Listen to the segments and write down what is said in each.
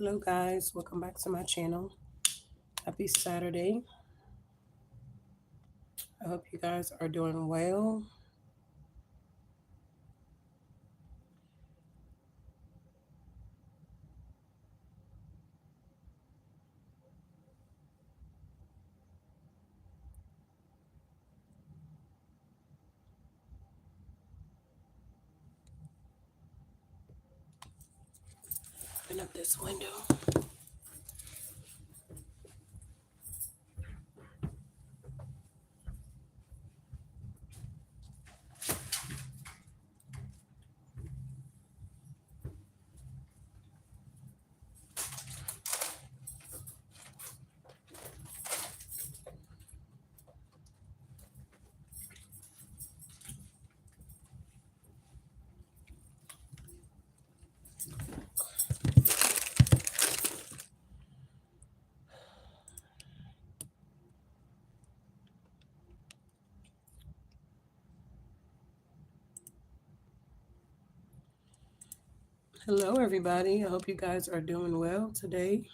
Hello guys, welcome back to my channel. Happy Saturday. I hope you guys are doing well. Open up this window. Hello everybody. I hope you guys are doing well today.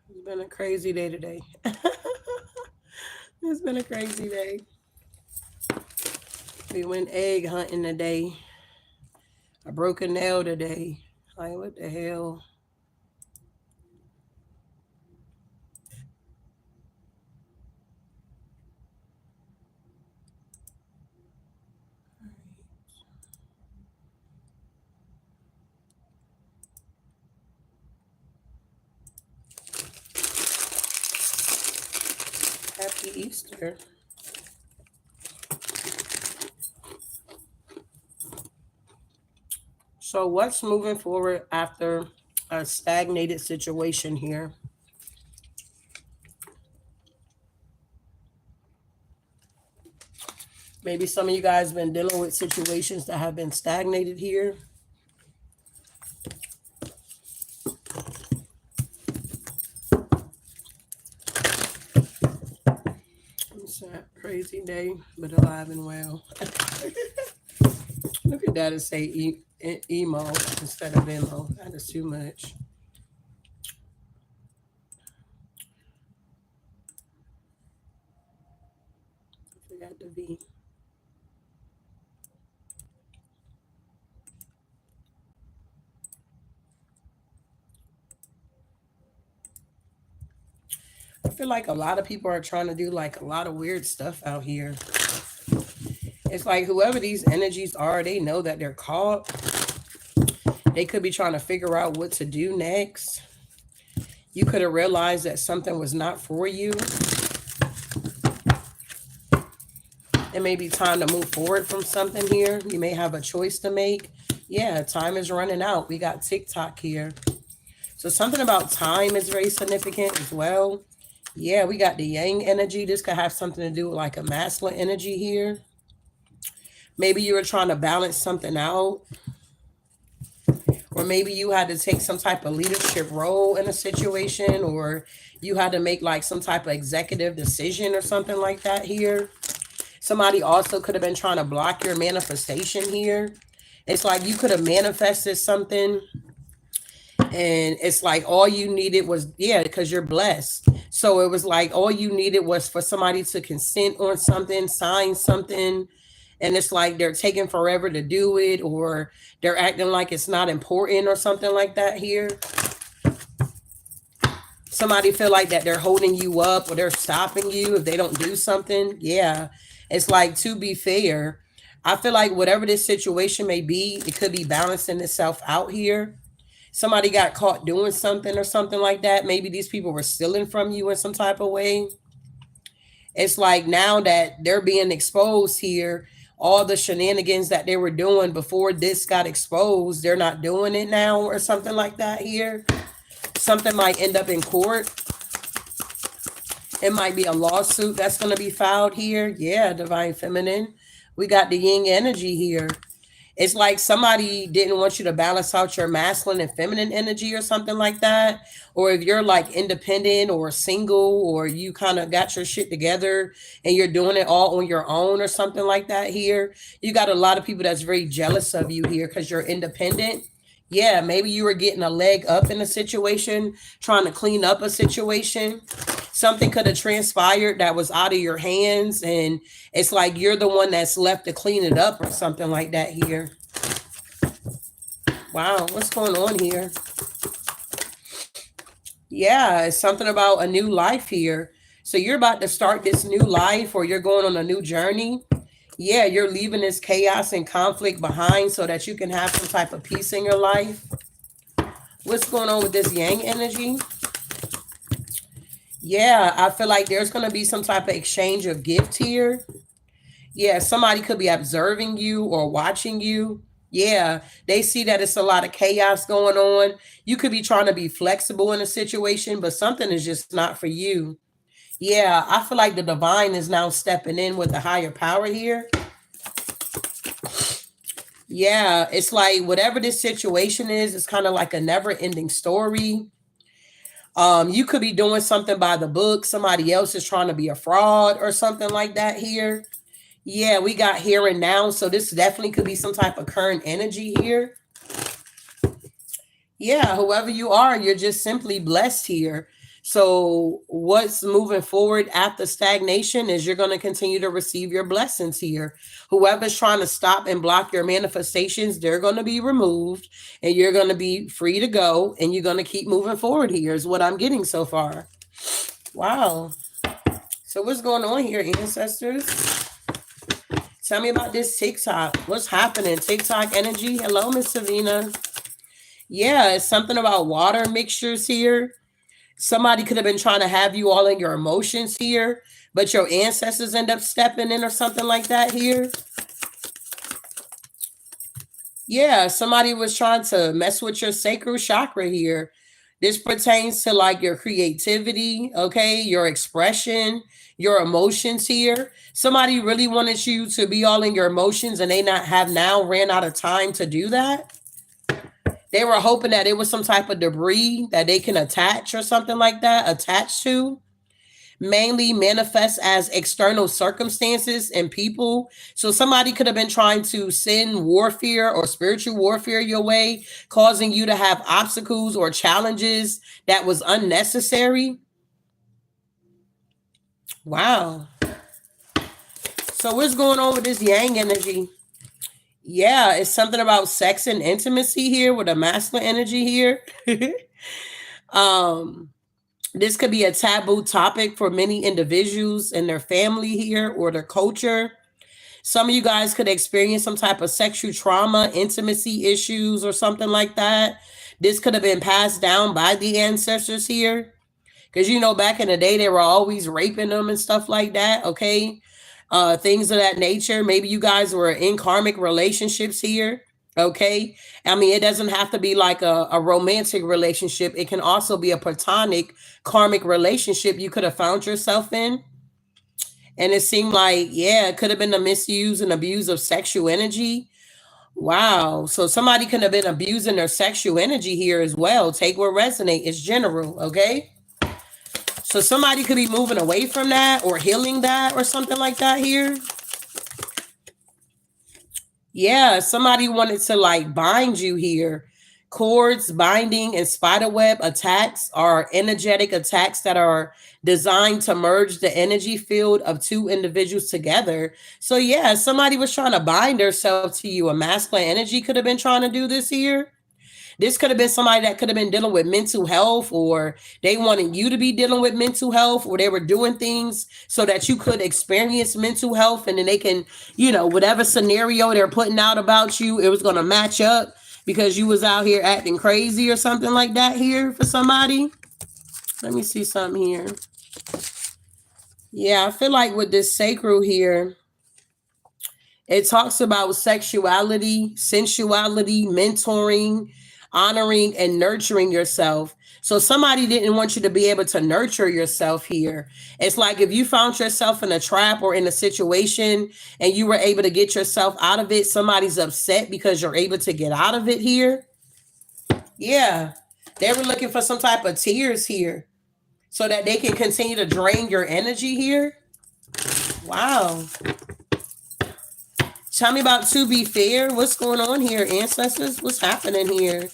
It's been a crazy day today. It's been a crazy day. We went egg hunting today. I broke a nail today. Like, what the hell? Happy Easter. So what's moving forward after a stagnated situation here? Maybe some of you guys been dealing with situations that have been stagnated here. It's a crazy day, but alive and well. Look at that and say emo instead of VENMO. That is too much. I forgot the V. I feel like a lot of people are trying to do like a lot of weird stuff out here. It's like whoever these energies are, they know that they're caught. They could be trying to figure out what to do next. You could have realized that something was not for you. It may be time to move forward from something here. You may have a choice to make. Yeah, time is running out. We got TikTok here. So something about time is very significant as well. Yeah, we got the yang energy. This could have something to do with like a masculine energy here. Maybe you were trying to balance something out. Or maybe you had to take some type of leadership role in a situation, or you had to make like some type of executive decision or something like that here. Somebody also could have been trying to block your manifestation here. It's like you could have manifested something and it's like all you needed was, yeah, because you're blessed. So it was like all you needed was for somebody to consent on something, sign something. And it's like they're taking forever to do it, or they're acting like it's not important or something like that here. Somebody feel like that they're holding you up or they're stopping you if they don't do something. Yeah. It's like, to be fair, I feel like whatever this situation may be, it could be balancing itself out here. Somebody got caught doing something or something like that. Maybe these people were stealing from you in some type of way. It's like now that they're being exposed here, all the shenanigans that they were doing before this got exposed, they're not doing it now or something like that here. Something might end up in court. It might be a lawsuit that's going to be filed here. Yeah, divine feminine. We got the yin energy here. It's like somebody didn't want you to balance out your masculine and feminine energy or something like that. Or if you're like independent or single, or you kind of got your shit together and you're doing it all on your own or something like that here, you got a lot of people that's very jealous of you here because you're independent. Yeah, maybe you were getting a leg up in a situation, trying to clean up a situation. Something could have transpired that was out of your hands, and it's like you're the one that's left to clean it up or something like that here. Wow, what's going on here? Yeah, it's something about a new life here. So you're about to start this new life, or you're going on a new journey. Yeah, you're leaving this chaos and conflict behind so that you can have some type of peace in your life. What's going on with this yang energy? Yeah, I feel like there's going to be some type of exchange of gift here. Yeah, somebody could be observing you or watching you. Yeah, they see that it's a lot of chaos going on. You could be trying to be flexible in a situation, but something is just not for you. Yeah, I feel like the divine is now stepping in with the higher power here. Yeah, it's like whatever this situation is, it's kind of like a never ending story. You could be doing something by the book. Somebody else is trying to be a fraud or something like that here. Yeah, we got here and now. So this definitely could be some type of current energy here. Yeah, whoever you are, you're just simply blessed here. So what's moving forward after stagnation is you're going to continue to receive your blessings here. Whoever's trying to stop and block your manifestations, they're going to be removed, and you're going to be free to go, and you're going to keep moving forward here is what I'm getting so far. Wow. So what's going on here, ancestors? Tell me about this TikTok. What's happening? TikTok energy. Hello, Miss Savina. Yeah, it's something about water mixtures here. Somebody could have been trying to have you all in your emotions here, but your ancestors end up stepping in or something like that here. Yeah, somebody was trying to mess with your sacral chakra here. This pertains to like your creativity, okay, your expression, your emotions here. Somebody really wanted you to be all in your emotions, and they not have now ran out of time to do that. They were hoping that it was some type of debris that they can attach or something like that, attach to. Mainly manifest as external circumstances and people. So somebody could have been trying to send warfare or spiritual warfare your way, causing you to have obstacles or challenges that was unnecessary. Wow. So what's going on with this yang energy? Yeah, it's something about sex and intimacy here with a masculine energy here. um This could be a taboo topic for many individuals and their family here or their culture. Some of you guys could experience some type of sexual trauma, intimacy issues, or something like that. This could have been passed down by the ancestors here. Because, you know, back in the day, they were always raping them and stuff like that. Okay. Things of that nature. Maybe you guys were in karmic relationships here. Okay. I mean, it doesn't have to be like a romantic relationship. It can also be a platonic karmic relationship you could have found yourself in. And it seemed like, yeah, it could have been a misuse and abuse of sexual energy. Wow. So somebody could have been abusing their sexual energy here as well. Take what resonate. It's general. Okay. So somebody could be moving away from that or healing that or something like that here. Yeah, somebody wanted to like bind you here. Cords, binding, and spiderweb attacks are energetic attacks that are designed to merge the energy field of two individuals together. So yeah, somebody was trying to bind themselves to you. A masculine energy could have been trying to do this here. This could have been somebody that could have been dealing with mental health, or they wanted you to be dealing with mental health, or they were doing things so that you could experience mental health, and then they can, you know, whatever scenario they're putting out about you, it was going to match up because you was out here acting crazy or something like that here for somebody. Let me see something here. Yeah, I feel like with this sacral here, it talks about sexuality, sensuality, mentoring, honoring and nurturing yourself. So somebody didn't want you to be able to nurture yourself here. It's like if you found yourself in a trap or in a situation and you were able to get yourself out of it, somebody's upset because you're able to get out of it here. Yeah. They were looking for some type of tears here so that they can continue to drain your energy here. Wow. Tell me about to be fair. What's going on here, ancestors? What's happening here?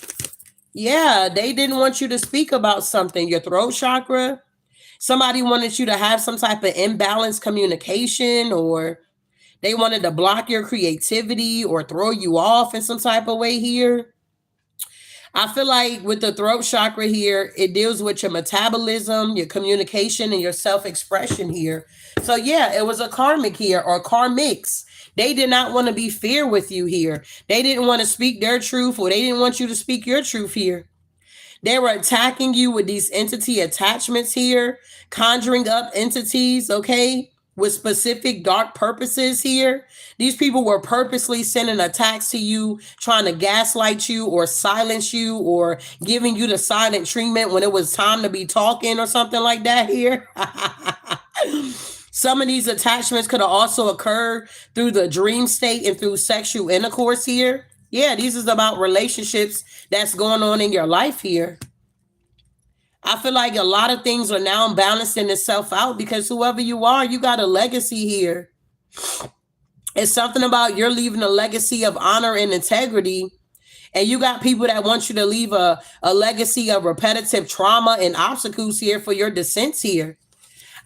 Yeah, they didn't want you to speak about something. Your throat chakra. Somebody wanted you to have some type of imbalanced communication, or they wanted to block your creativity or throw you off in some type of way here. I feel like with the throat chakra here, it deals with your metabolism, your communication, and your self-expression here. So yeah, it was a karmic here or karmics. They did not want to be fair with you here. They didn't want to speak their truth, or they didn't want you to speak your truth here. They were attacking you with these entity attachments here, conjuring up entities, okay, with specific dark purposes here. These people were purposely sending attacks to you, trying to gaslight you or silence you or giving you the silent treatment when it was time to be talking or something like that here. Some of these attachments could have also occurred through the dream state and through sexual intercourse here. Yeah, these is about relationships that's going on in your life here. I feel like a lot of things are now balancing itself out because whoever you are, you got a legacy here. It's something about you're leaving a legacy of honor and integrity. And you got people that want you to leave a legacy of repetitive trauma and obstacles here for your descents here.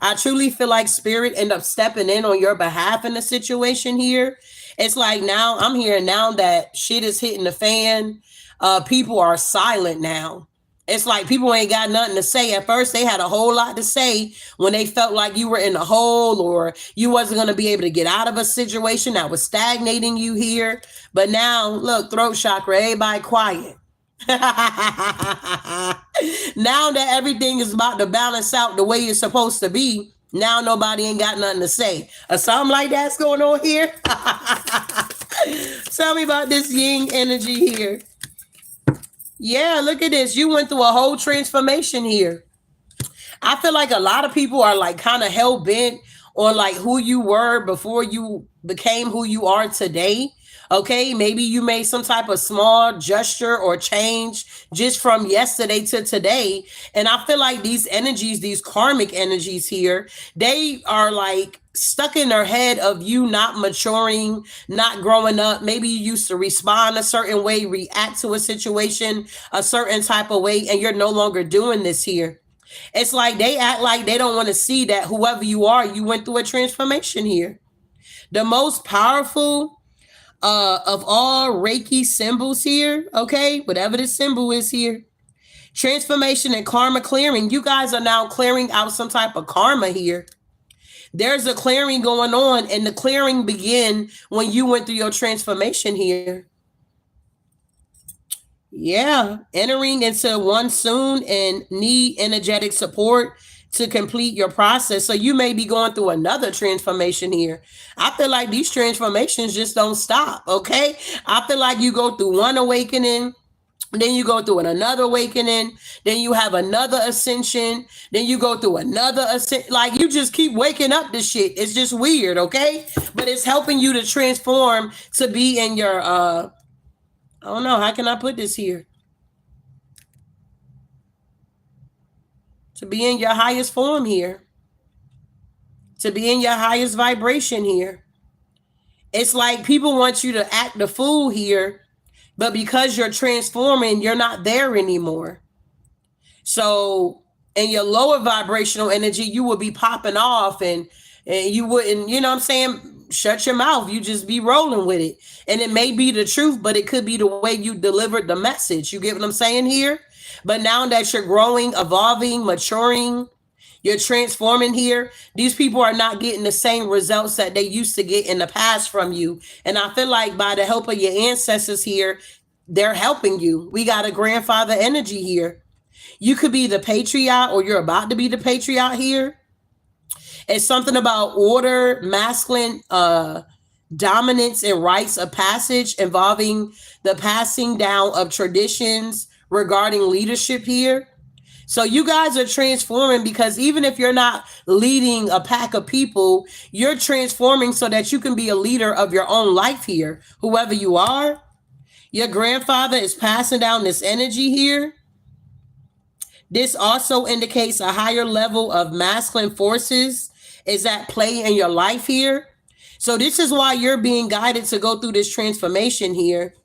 I truly feel like spirit end up stepping in on your behalf in the situation here. It's like now I'm here now that shit is hitting the fan. People are silent now. It's like people ain't got nothing to say. At first, they had a whole lot to say when they felt like you were in a hole or you wasn't going to be able to get out of a situation that was stagnating you here. But now, look, throat chakra, everybody quiet. Now that everything is about to balance out the way it's supposed to be, now nobody ain't got nothing to say. Or something like that's going on here. Tell me about this yin energy here. Yeah, look at this. You went through a whole transformation here. I feel like a lot of people are like kind of hell bent on like who you were before you became who you are today. Okay, maybe you made some type of small gesture or change just from yesterday to today. And I feel like these energies, these karmic energies here, they are like stuck in their head of you not maturing, not growing up. Maybe you used to respond a certain way, react to a situation a certain type of way, and you're no longer doing this here. It's like they act like they don't want to see that whoever you are, you went through a transformation here. The most powerful of all Reiki symbols here, okay, whatever the symbol is here, transformation and karma clearing. You guys are now clearing out some type of karma here. There's a clearing going on, and the clearing began when you went through your transformation here. Yeah, entering into one soon and need energetic support to complete your process. So you may be going through another transformation here. I feel like these transformations just don't stop, okay? I feel like you go through one awakening, then you go through another awakening, then you have another ascension, then you go through another ascension. Like you just keep waking up to shit. It's just weird, okay? But it's helping you to transform to be in your I don't know, how can I put this here? To be in your highest form here. To be in your highest vibration here. It's like people want you to act the fool here, but because you're transforming, you're not there anymore. So in your lower vibrational energy, you will be popping off and you wouldn't, you know what I'm saying? Shut your mouth. You just be rolling with it. And it may be the truth, but it could be the way you delivered the message. You get what I'm saying here? But now that you're growing, evolving, maturing, you're transforming here, these people are not getting the same results that they used to get in the past from you. And I feel like by the help of your ancestors here, they're helping you. We got a grandfather energy here. You could be the patriarch, or you're about to be the patriarch here. It's something about order, masculine dominance and rites of passage involving the passing down of traditions regarding leadership here. So you guys are transforming because even if you're not leading a pack of people, you're transforming so that you can be a leader of your own life here, whoever you are. Your grandfather is passing down this energy here. This also indicates a higher level of masculine forces is at play in your life here. So this is why you're being guided to go through this transformation here.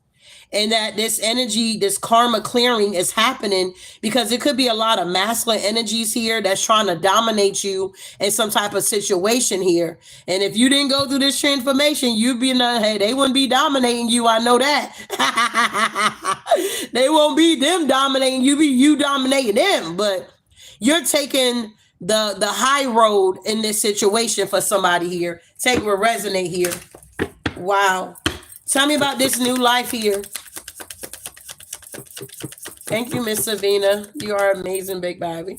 And that this energy, this karma clearing is happening because it could be a lot of masculine energies here that's trying to dominate you in some type of situation here. And if you didn't go through this transformation, you'd be hey, they wouldn't be dominating you. I know that. They won't be them dominating you, be you dominating them. But you're taking the high road in this situation for somebody here. Take what resonate here. Wow. Tell me about this new life here. Thank you, Miss Savina. You are amazing, big baby.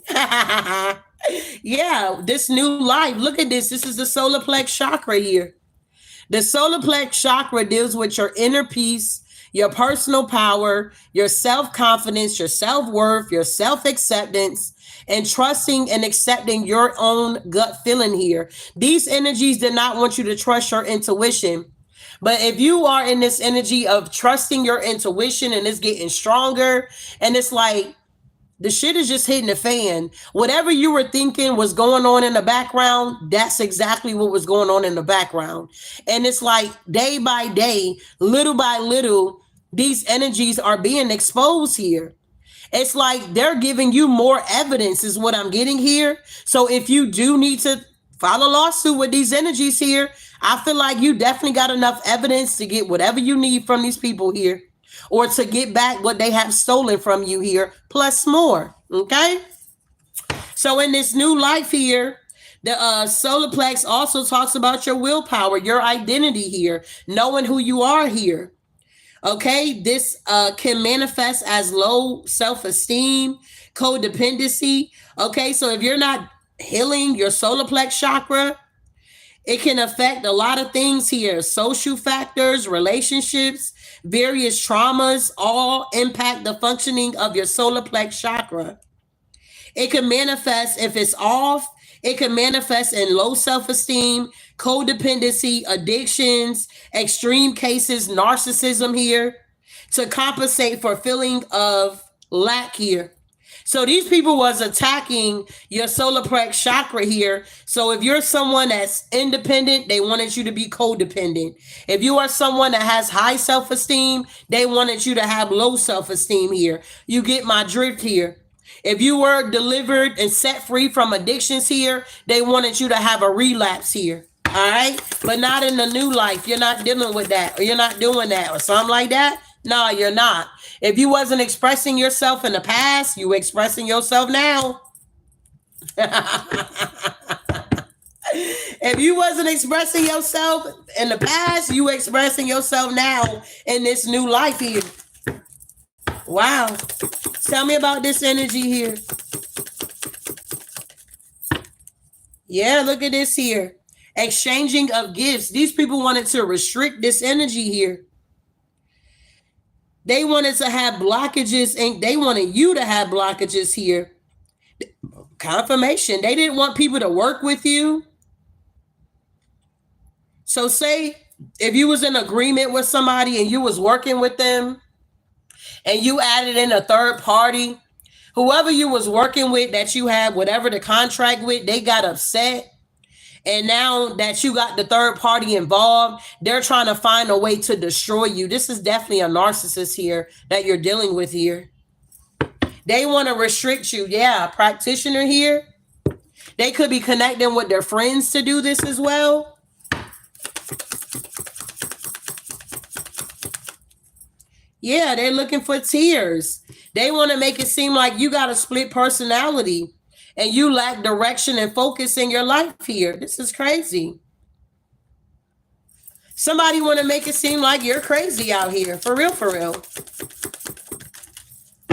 Yeah, this new life. Look at this. This is the solar plex chakra here. The solar plex chakra deals with your inner peace, your personal power, your self-confidence, your self-worth, your self-acceptance, and trusting and accepting your own gut feeling here. These energies did not want you to trust your intuition. But if you are in this energy of trusting your intuition and it's getting stronger and it's like the shit is just hitting the fan, whatever you were thinking was going on in the background, that's exactly what was going on in the background. And it's like day by day, little by little, these energies are being exposed here. It's like they're giving you more evidence is what I'm getting here. So if you do need to file a lawsuit with these energies here, I feel like you definitely got enough evidence to get whatever you need from these people here or to get back what they have stolen from you here, plus more. Okay. So in this new life here, the solar plex also talks about your willpower, your identity here, knowing who you are here. Okay. This can manifest as low self-esteem, codependency. Okay. So if you're not healing your solar plex chakra, it can affect a lot of things here. Social factors, relationships, various traumas, all impact the functioning of your solar plex chakra. It can manifest if it's off. It can manifest in low self-esteem, codependency, addictions, extreme cases, narcissism here to compensate for feeling of lack here. So these people was attacking your solar plex chakra here. So if you're someone that's independent, they wanted you to be codependent. If you are someone that has high self-esteem, they wanted you to have low self-esteem here. You get my drift here. If you were delivered and set free from addictions here, they wanted you to have a relapse here. All right. But not in the new life. You're not dealing with that, or you're not doing that or something like that. No, you're not. If you wasn't expressing yourself in the past, you expressing yourself now. If you wasn't expressing yourself in the past, you expressing yourself now in this new life here. Wow. Tell me about this energy here. Yeah, look at this here. Exchanging of gifts. These people wanted to restrict this energy here. They wanted to have blockages and they wanted you to have blockages here. Confirmation. They didn't want people to work with you. So say if you was in agreement with somebody and you was working with them and you added in a third party, whoever you was working with that you had whatever the contract with, they got upset. And now that you got the third party involved, they're trying to find a way to destroy you. This is definitely a narcissist here that you're dealing with here. They want to restrict you. Yeah, a practitioner here. They could be connecting with their friends to do this as well. Yeah, they're looking for tears. They want to make it seem like you got a split personality. And you lack direction and focus in your life here. This is crazy. Somebody want to make it seem like you're crazy out here. For real, for real.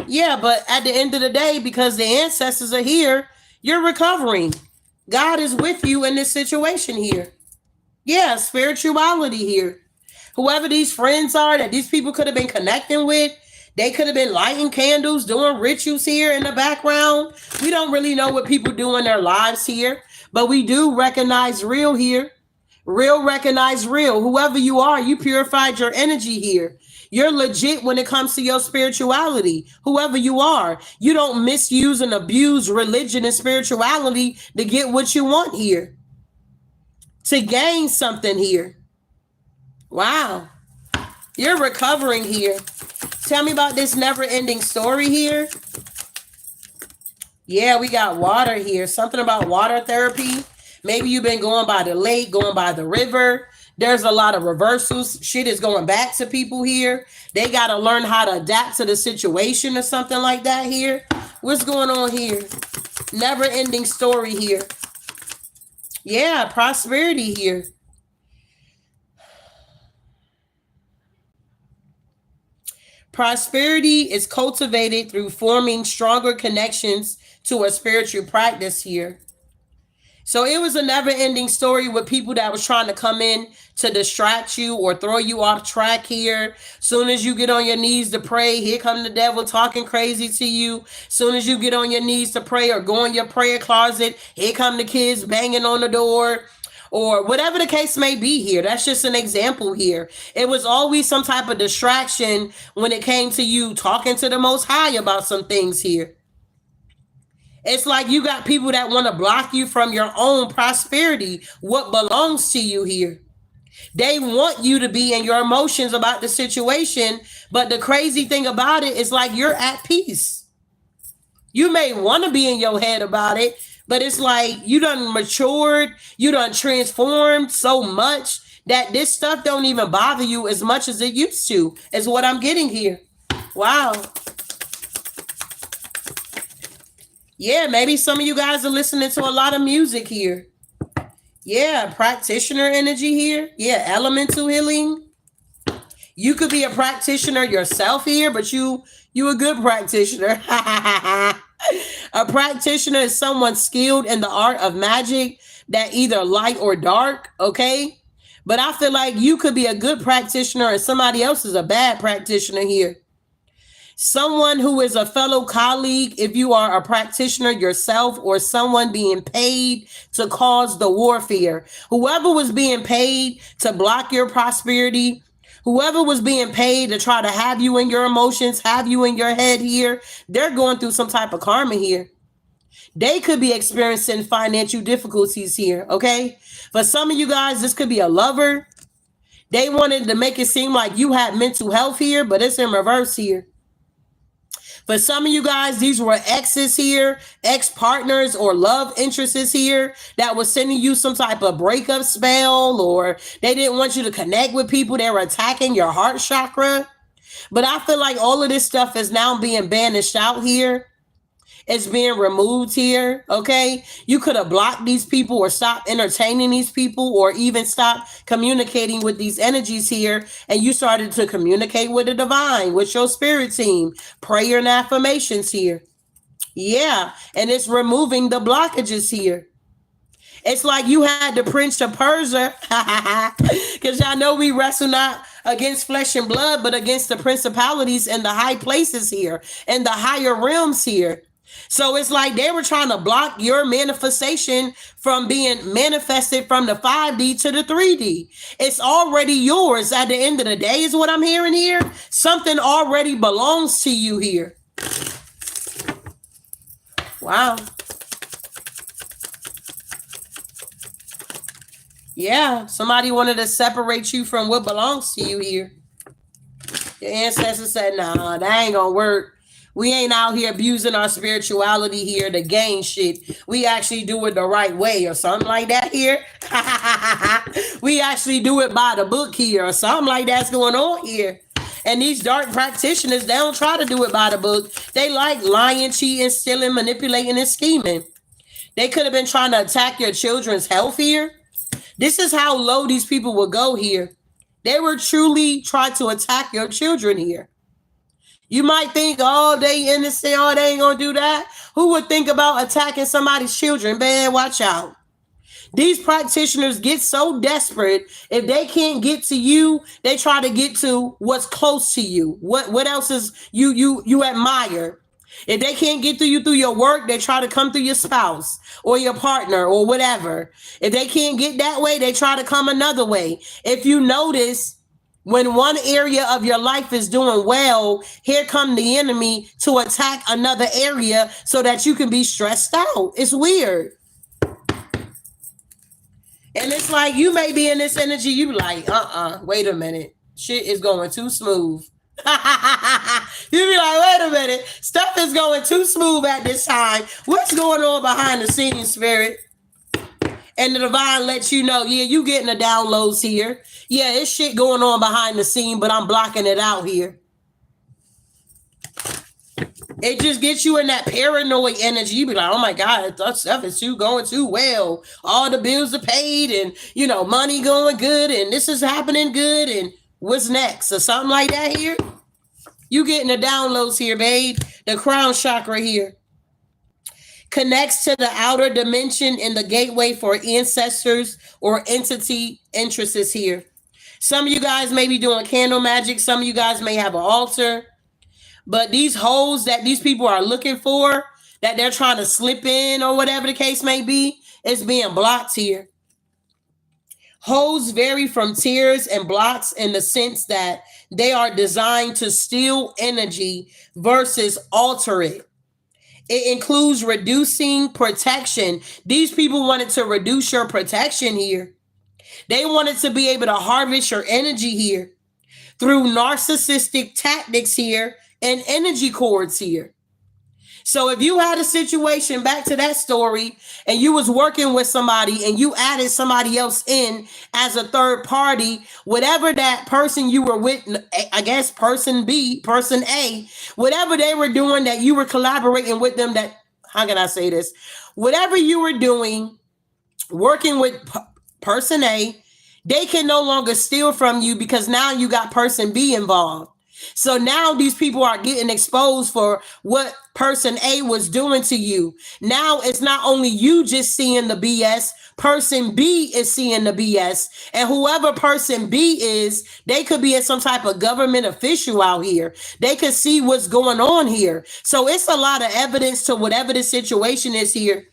Yeah, but at the end of the day, because the ancestors are here, you're recovering. God is with you in this situation here. Yeah, spirituality here. Whoever these friends are that these people could have been connecting with, they could have been lighting candles, doing rituals here in the background. We don't really know what people do in their lives here, but we do recognize real here. Real recognize real. Whoever you are, you purified your energy here. You're legit when it comes to your spirituality. Whoever you are, you don't misuse and abuse religion and spirituality to get what you want here, to gain something here. Wow. You're recovering here. Tell me about this never ending story here. Yeah, we got water here. Something about water therapy. Maybe you've been going by the lake, going by the river. There's a lot of reversals. Shit is going back to people here. They got to learn how to adapt to the situation or something like that here. What's going on here? Never ending story here. Yeah, prosperity here. Prosperity is cultivated through forming stronger connections to a spiritual practice here. So it was a never ending story with people that was trying to come in to distract you or throw you off track here. Soon as you get on your knees to pray, here come the devil talking crazy to you. Soon as you get on your knees to pray or go in your prayer closet, here come the kids banging on the door or whatever the case may be here. That's just an example here. It was always some type of distraction when it came to you talking to the Most High about some things here. It's like you got people that want to block you from your own prosperity, what belongs to you here. They want you to be in your emotions about the situation, but the crazy thing about it is like you're at peace. You may want to be in your head about it, but it's like you done matured, you done transformed so much that this stuff don't even bother you as much as it used to, is what I'm getting here. Wow. Yeah, maybe some of you guys are listening to a lot of music here. Yeah, practitioner energy here. Yeah, elemental healing. You could be a practitioner yourself here, but you a good practitioner. A practitioner is someone skilled in the art of magic, that either light or dark, okay? But I feel like you could be a good practitioner and somebody else is a bad practitioner here. Someone who is a fellow colleague, if you are a practitioner yourself, or someone being paid to cause the warfare. Whoever was being paid to block your prosperity, whoever was being paid to try to have you in your emotions, have you in your head here, they're going through some type of karma here. They could be experiencing financial difficulties here, okay? For some of you guys, this could be a lover. They wanted to make it seem like you had mental health here, but it's in reverse here. For some of you guys, these were exes here, ex-partners or love interests here that was sending you some type of breakup spell, or they didn't want you to connect with people. They were attacking your heart chakra. But I feel like all of this stuff is now being banished out here. It's being removed here, okay? You could have blocked these people or stopped entertaining these people or even stopped communicating with these energies here, and you started to communicate with the divine, with your spirit team, prayer and affirmations here. Yeah, and it's removing the blockages here. It's like you had the Prince of Persia, because y'all know we wrestle not against flesh and blood, but against the principalities and the high places here and the higher realms here. So it's like they were trying to block your manifestation from being manifested from the 5D to the 3D. It's already yours at the end of the day, is what I'm hearing here. Something already belongs to you here. Wow. Yeah, somebody wanted to separate you from what belongs to you here. Your ancestors said, nah, that ain't gonna work. We ain't out here abusing our spirituality here to gain shit. We actually do it the right way or something like that here. We actually do it by the book here or something like that's going on here. And these dark practitioners, they don't try to do it by the book. They like lying, cheating, stealing, manipulating, and scheming. They could have been trying to attack your children's health here. This is how low these people will go here. They were truly trying to attack your children here. You might think, oh, they innocent, oh, they ain't gonna do that. Who would think about attacking somebody's children? Man, watch out. These practitioners get so desperate, if they can't get to you, they try to get to what's close to you. What else is you admire? If they can't get to you through your work, they try to come through your spouse or your partner or whatever. If they can't get that way, they try to come another way. If you notice, when one area of your life is doing well, here come the enemy to attack another area so that you can be stressed out. It's weird. And it's like, you may be in this energy, you like, wait a minute. Shit is going too smooth. You be like, wait a minute. Stuff is going too smooth at this time. What's going on behind the scenes, spirit? And the divine lets you know, yeah, you getting the downloads here. Yeah, it's shit going on behind the scene, but I'm blocking it out here. It just gets you in that paranoid energy. You be like, oh my God, that stuff is going too well. All the bills are paid and, money going good and this is happening good and what's next? Or something like that here. You getting the downloads here, babe. The crown chakra here connects to the outer dimension in the gateway for ancestors or entity interests here. Some of you guys may be doing candle magic. Some of you guys may have an altar. But these holes that these people are looking for, that they're trying to slip in or whatever the case may be, is being blocked here. Holes vary from tiers and blocks in the sense that they are designed to steal energy versus alter it. It includes reducing protection. These people wanted to reduce your protection here. They wanted to be able to harvest your energy here through narcissistic tactics here and energy cords here. So if you had a situation, back to that story, and you was working with somebody and you added somebody else in as a third party, whatever that person you were with, I guess person B, person A, whatever they were doing that you were collaborating with them, that, how can I say this? Whatever you were doing, working with person A, they can no longer steal from you because now you got person B involved. So now these people are getting exposed for what person A was doing to you. Now it's not only you just seeing the BS, person B is seeing the BS. And whoever person B is, they could be some type of government official out here. They could see what's going on here. So it's a lot of evidence to whatever the situation is here.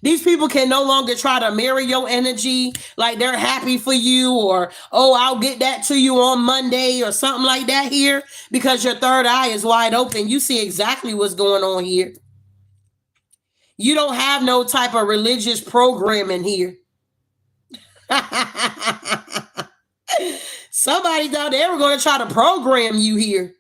These people can no longer try to mirror your energy like they're happy for you or, oh, I'll get that to you on Monday or something like that here, because your third eye is wide open. You see exactly what's going on here. You don't have no type of religious programming here. Somebody thought they were going to try to program you here.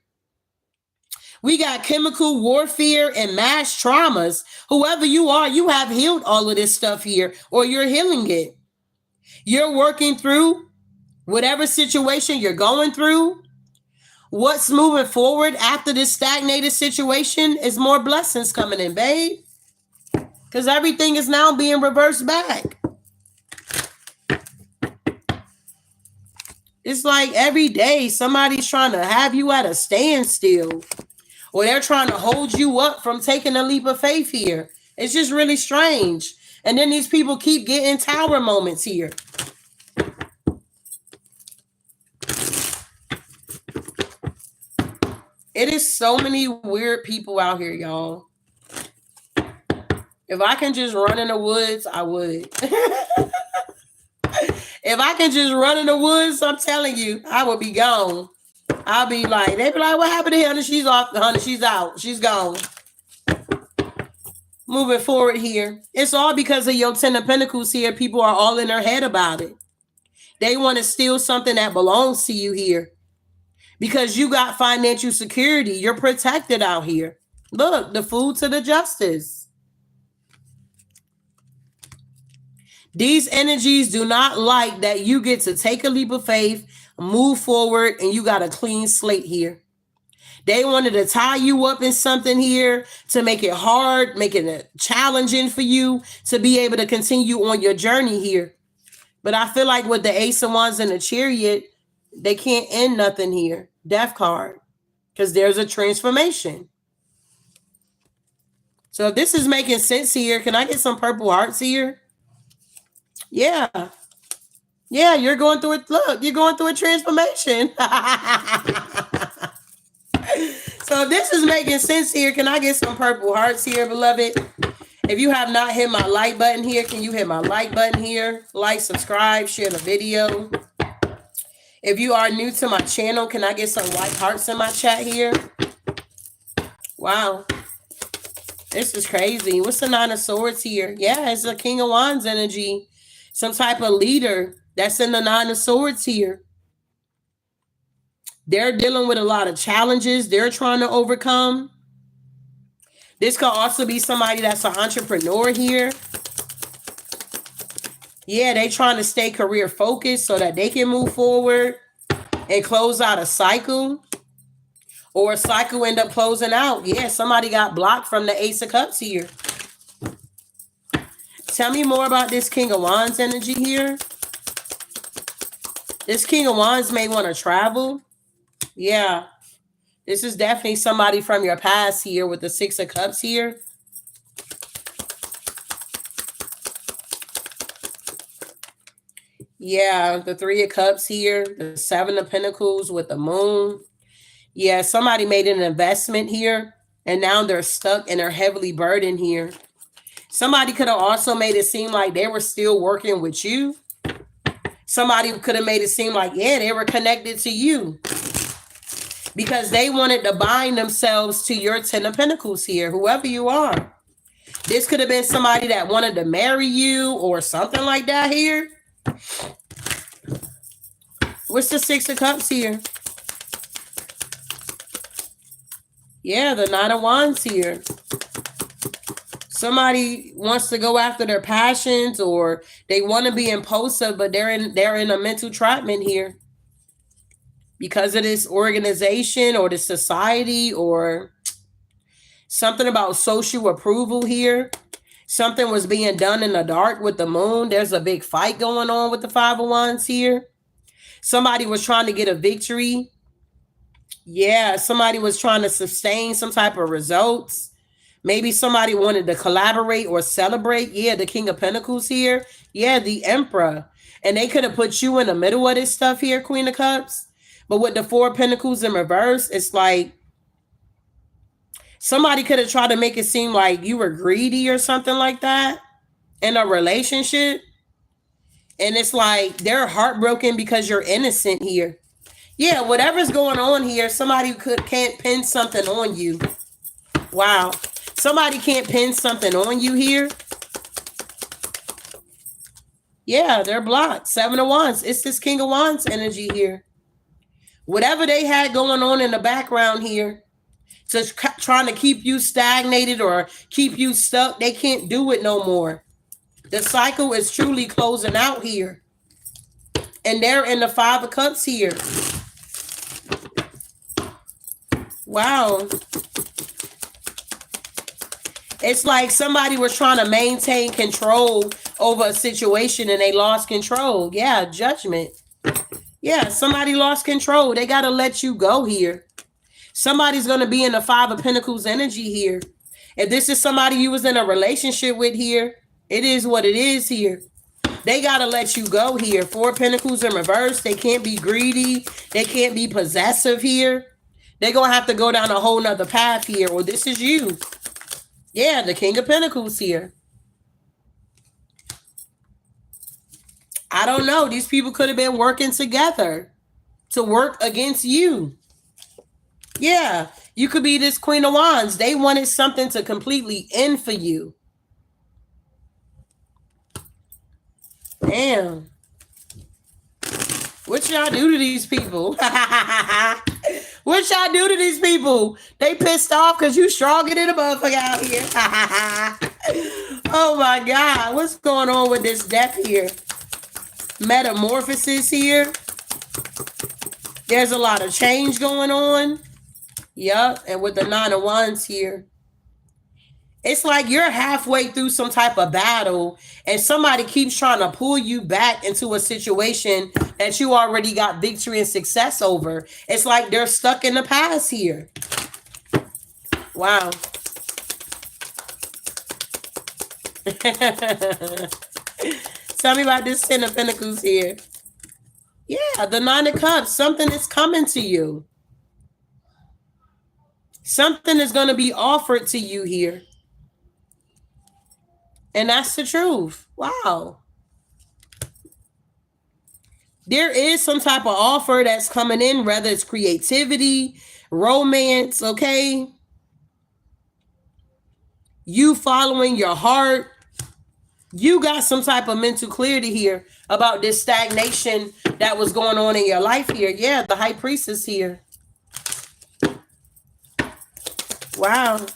We got chemical warfare and mass traumas. Whoever you are, you have healed all of this stuff here, or you're healing it. You're working through whatever situation you're going through. What's moving forward after this stagnated situation is more blessings coming in, babe. Because everything is now being reversed back. It's like every day somebody's trying to have you at a standstill. Or they're trying to hold you up from taking a leap of faith here. It's just really strange. And then these people keep getting tower moments here. It is so many weird people out here, y'all. If I can just run in the woods, I would. If I can just run in the woods, I'm telling you, I would be gone. I'll be like, they be like, what happened to Honey? She's off. Honey, she's out. She's gone. Moving forward here. It's all because of your Ten of Pentacles here. People are all in their head about it. They want to steal something that belongs to you here. Because you got financial security. You're protected out here. Look, the food to the justice. These energies do not like that you get to take a leap of faith, move forward, and you got a clean slate here. They wanted to tie you up in something here to make it hard, making it challenging for you to be able to continue on your journey here. But I feel like with the Ace of Wands and the Chariot, they can't end nothing here. Death card. Because there's a transformation. So if this is making sense here, can I get some purple hearts here? Yeah. Yeah, you're going through it. Look, you're going through a transformation. So this is making sense here. Can I get some purple hearts here, beloved? If you have not hit my like button here, can you hit my like button here? Like, subscribe, share the video. If you are new to my channel, can I get some white hearts in my chat here? Wow. This is crazy. What's the Nine of Swords here? Yeah, it's a King of Wands energy. Some type of leader that's in the Nine of Swords here. They're dealing with a lot of challenges they're trying to overcome. This could also be somebody that's an entrepreneur here. Yeah, they trying to stay career focused so that they can move forward and close out a cycle. Or a cycle end up closing out. Yeah, somebody got blocked from the Ace of Cups here. Tell me more about this King of Wands energy here. This King of Wands may want to travel. Yeah. This is definitely somebody from your past here with the Six of Cups here. Yeah, the Three of Cups here. The Seven of Pentacles with the Moon. Yeah, somebody made an investment here. And now they're stuck and they're heavily burdened here. Somebody could have also made it seem like they were still working with you. Somebody could have made it seem like, yeah, they were connected to you. Because they wanted to bind themselves to your Ten of Pentacles here, whoever you are. This could have been somebody that wanted to marry you or something like that here. What's the Six of Cups here? Yeah, the Nine of Wands here. Somebody wants to go after their passions or they want to be impulsive, but they're in a mental trapment here. Because of this organization or the society or something about social approval here. Something was being done in the dark with the Moon. There's a big fight going on with the Five of Wands here. Somebody was trying to get a victory. Yeah, somebody was trying to sustain some type of results. Maybe somebody wanted to collaborate or celebrate. Yeah, the King of Pentacles here. Yeah, the Emperor. And they could have put you in the middle of this stuff here, Queen of Cups. But with the Four of Pentacles in reverse, it's like somebody could have tried to make it seem like you were greedy or something like that in a relationship. And it's like they're heartbroken because you're innocent here. Yeah, whatever's going on here, somebody can't pin something on you. Wow. Somebody can't pin something on you here. Yeah, they're blocked. Seven of Wands. It's this King of Wands energy here. Whatever they had going on in the background here, just trying to keep you stagnated or keep you stuck, they can't do it no more. The cycle is truly closing out here. And they're in the Five of Cups here. Wow. It's like somebody was trying to maintain control over a situation and they lost control. Yeah, Judgment. Yeah, somebody lost control. They got to let you go here. Somebody's going to be in the Five of Pentacles energy here. If this is somebody you was in a relationship with here, it is what it is here. They got to let you go here. Four of Pentacles in reverse. They can't be greedy. They can't be possessive here. They're going to have to go down a whole nother path here. Or this is you. Yeah, the King of Pentacles here. I don't know. These people could have been working together to work against you. Yeah, you could be this Queen of Wands. They wanted something to completely end for you. Damn. What y'all do to these people? What y'all do to these people? They pissed off because you stronger than a motherfucker out here. Oh my God. What's going on with this death here? Metamorphosis here. There's a lot of change going on. Yup. And with the Nine of Wands here. It's like you're halfway through some type of battle and somebody keeps trying to pull you back into a situation that you already got victory and success over. It's like they're stuck in the past here. Wow. Tell me about this Ten of Pentacles here. Yeah, the Nine of Cups. Something is coming to you. Something is going to be offered to you here. And that's the truth. Wow. There is some type of offer that's coming in, whether it's creativity, romance, okay? You following your heart. You got some type of mental clarity here about this stagnation that was going on in your life here. Yeah, the High Priestess here. Wow.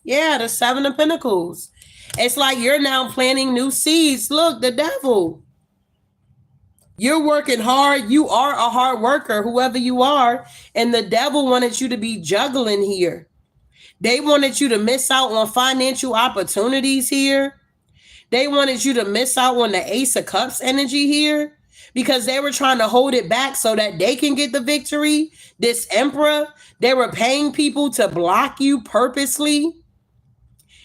Yeah, the Seven of Pentacles. It's like you're now planting new seeds. Look, the Devil. You're working hard. You are a hard worker, whoever you are. And the Devil wanted you to be juggling here. They wanted you to miss out on financial opportunities here. They wanted you to miss out on the Ace of Cups energy here because they were trying to hold it back so that they can get the victory. This Emperor, they were paying people to block you purposely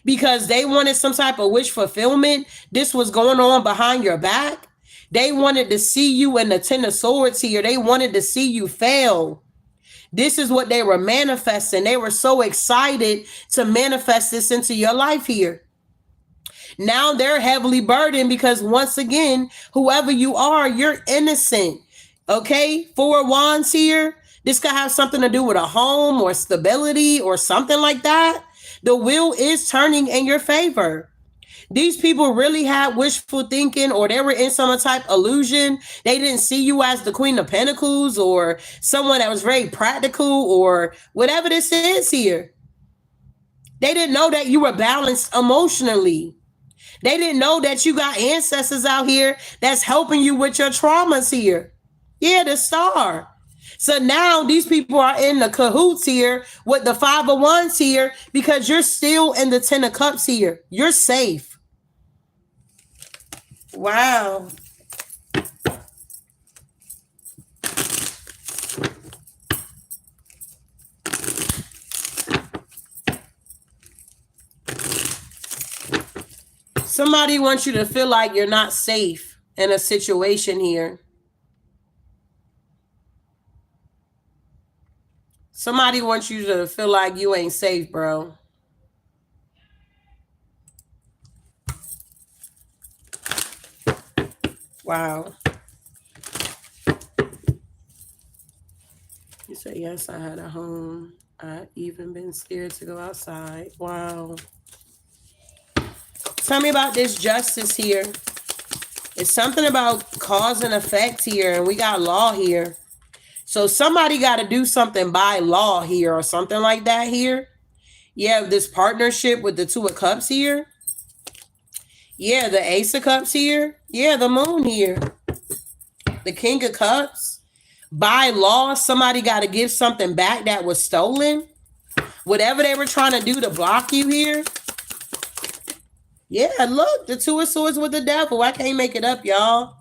because they wanted some type of wish fulfillment. This was going on behind your back. They wanted to see you in the Ten of Swords here. They wanted to see you fail. This is what they were manifesting. They were so excited to manifest this into your life here. Now they're heavily burdened because once again, whoever you are, you're innocent. Okay? Four of Wands here. This could have something to do with a home or stability or something like that. The wheel is turning in your favor. These people really had wishful thinking, or they were in some type of illusion. They didn't see you as the Queen of Pentacles or someone that was very practical or whatever this is here. They didn't know that you were balanced emotionally. They didn't know that you got ancestors out here that's helping you with your traumas here. Yeah, the Star. So now these people are in the cahoots here with the Five of Wands here because you're still in the Ten of Cups here. You're safe. Wow. Somebody wants you to feel like you're not safe in a situation here. Somebody wants you to feel like you ain't safe, bro. Wow. You said, yes, I had a home. I even been scared to go outside. Wow. Tell me about this Justice here. It's something about cause and effect here, and we got law here. So somebody got to do something by law here or something like that here. Yeah, this partnership with the Two of Cups here. Yeah, the Ace of Cups here. Yeah, the Moon here. The King of Cups. By law, somebody got to give something back that was stolen. Whatever they were trying to do to block you here. Yeah, look, the Two of Swords with the Devil. I can't make it up, y'all.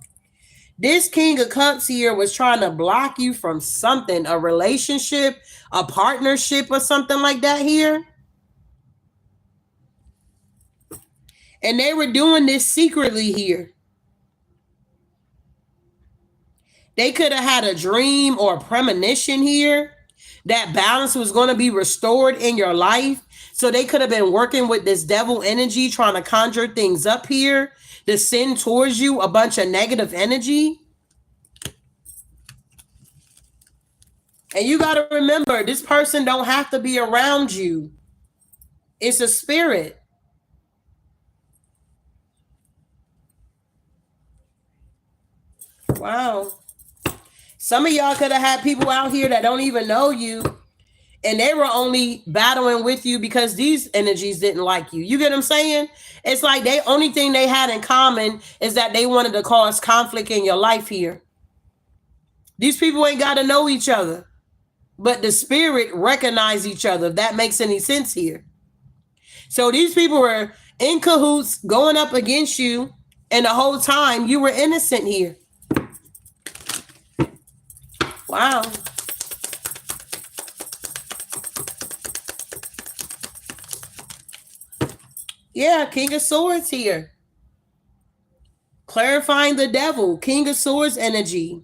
This King of Cups here was trying to block you from something, a relationship, a partnership, or something like that here. And they were doing this secretly here. They could have had a dream or a premonition here that balance was going to be restored in your life. So they could have been working with this devil energy, trying to conjure things up here to send towards you a bunch of negative energy. And you got to remember, this person don't have to be around you. It's a spirit. Wow. Some of y'all could have had people out here that don't even know you, and they were only battling with you because these energies didn't like you. You get what I'm saying? It's like the only thing they had in common is that they wanted to cause conflict in your life here. These people ain't got to know each other, but the spirit recognize each other, if that makes any sense here. So these people were in cahoots going up against you, and the whole time you were innocent here. Wow. Yeah, King of Swords here. Clarifying the devil. King of Swords energy.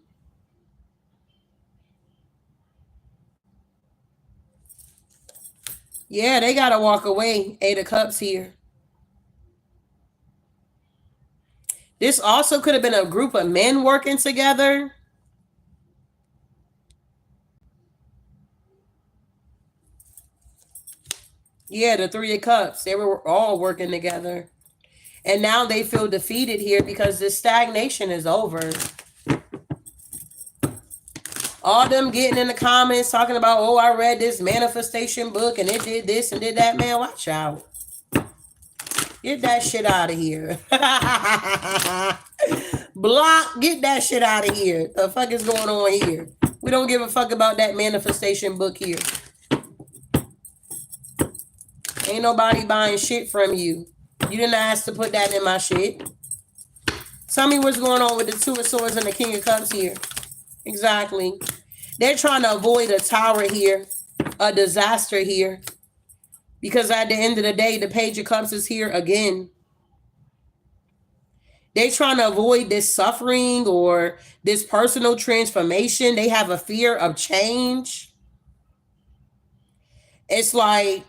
Yeah, they got to walk away. Eight of Cups here. This also could have been a group of men working together. Yeah, the Three of Cups. They were all working together. And now they feel defeated here because this stagnation is over. All them getting in the comments talking about, oh, I read this manifestation book and it did this and did that. Man, watch out. Get that shit out of here. Block, get that shit out of here. The fuck is going on here? We don't give a fuck about that manifestation book here. Ain't nobody buying shit from you. You didn't ask to put that in my shit. Tell me what's going on with the Two of Swords and the King of Cups here. Exactly. They're trying to avoid a tower here, a disaster here. Because at the end of the day, the Page of Cups is here again. They're trying to avoid this suffering or this personal transformation. They have a fear of change. It's like,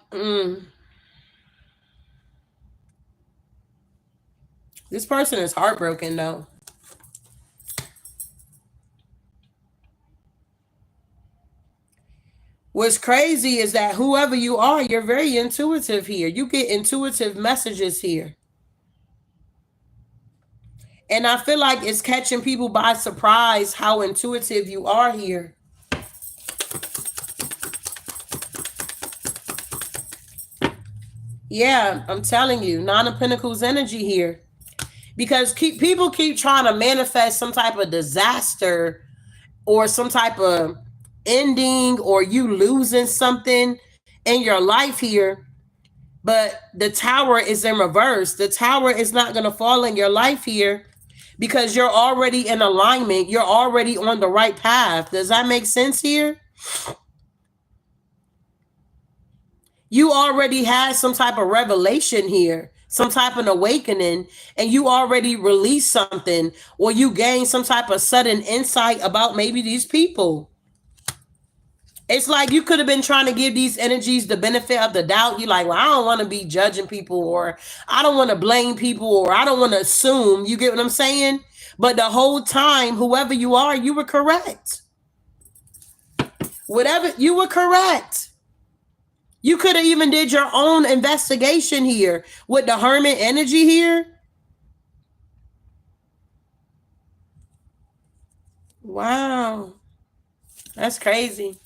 this person is heartbroken though. What's crazy is that whoever you are, you're very intuitive here. You get intuitive messages here. And I feel like it's catching people by surprise how intuitive you are here. Yeah, I'm telling you, Nine of Pentacles energy here. Because people keep trying to manifest some type of disaster or some type of ending or you losing something in your life here. But the tower is in reverse. The tower is not going to fall in your life here because you're already in alignment. You're already on the right path. Does that make sense here? You already had some type of revelation here, some type of awakening, and you already released something or you gained some type of sudden insight about maybe these people. It's like you could have been trying to give these energies the benefit of the doubt. You're like, well, I don't want to be judging people or I don't want to blame people or I don't want to assume. You get what I'm saying? But the whole time, whoever you are, you were correct. Whatever, you were correct. You could have even did your own investigation here with the Hermit energy here. Wow. That's crazy.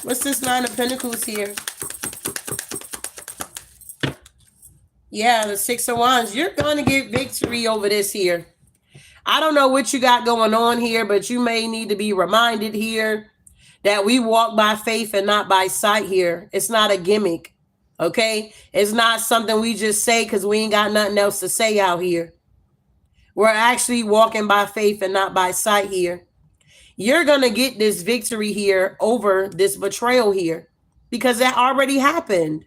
What's this Nine of Pentacles here? Yeah, the Six of Wands. You're going to get victory over this here. I don't know what you got going on here, but you may need to be reminded here that we walk by faith and not by sight here. It's not a gimmick, okay? It's not something we just say because we ain't got nothing else to say out here. We're actually walking by faith and not by sight here. You're going to get this victory here over this betrayal here because that already happened.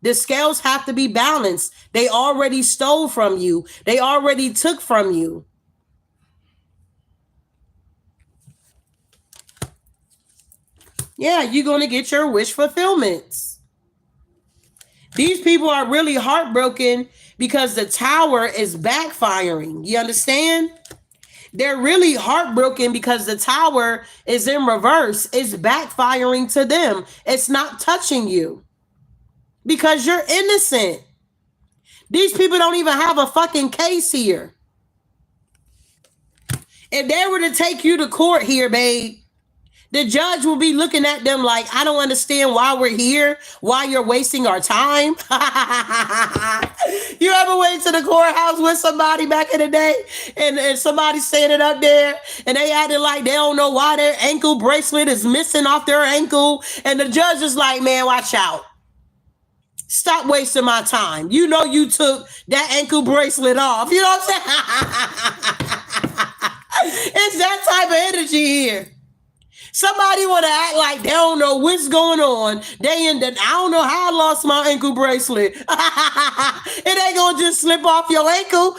The scales have to be balanced. They already stole from you. They already took from you. Yeah, you're going to get your wish fulfillments. These people are really heartbroken because the tower is backfiring. You understand? They're really heartbroken because the tower is in reverse. It's backfiring to them. It's not touching you because you're innocent. These people don't even have a fucking case here. If they were to take you to court here, babe, the judge will be looking at them like, I don't understand why we're here, why you're wasting our time. You ever went to the courthouse with somebody back in the day and somebody standing up there and they acted like they don't know why their ankle bracelet is missing off their ankle. And the judge is like, man, watch out. Stop wasting my time. You know you took that ankle bracelet off. You know what I'm saying? It's that type of energy here. Somebody want to act like they don't know what's going on. They in the, I don't know how I lost my ankle bracelet. It ain't gonna just slip off your ankle.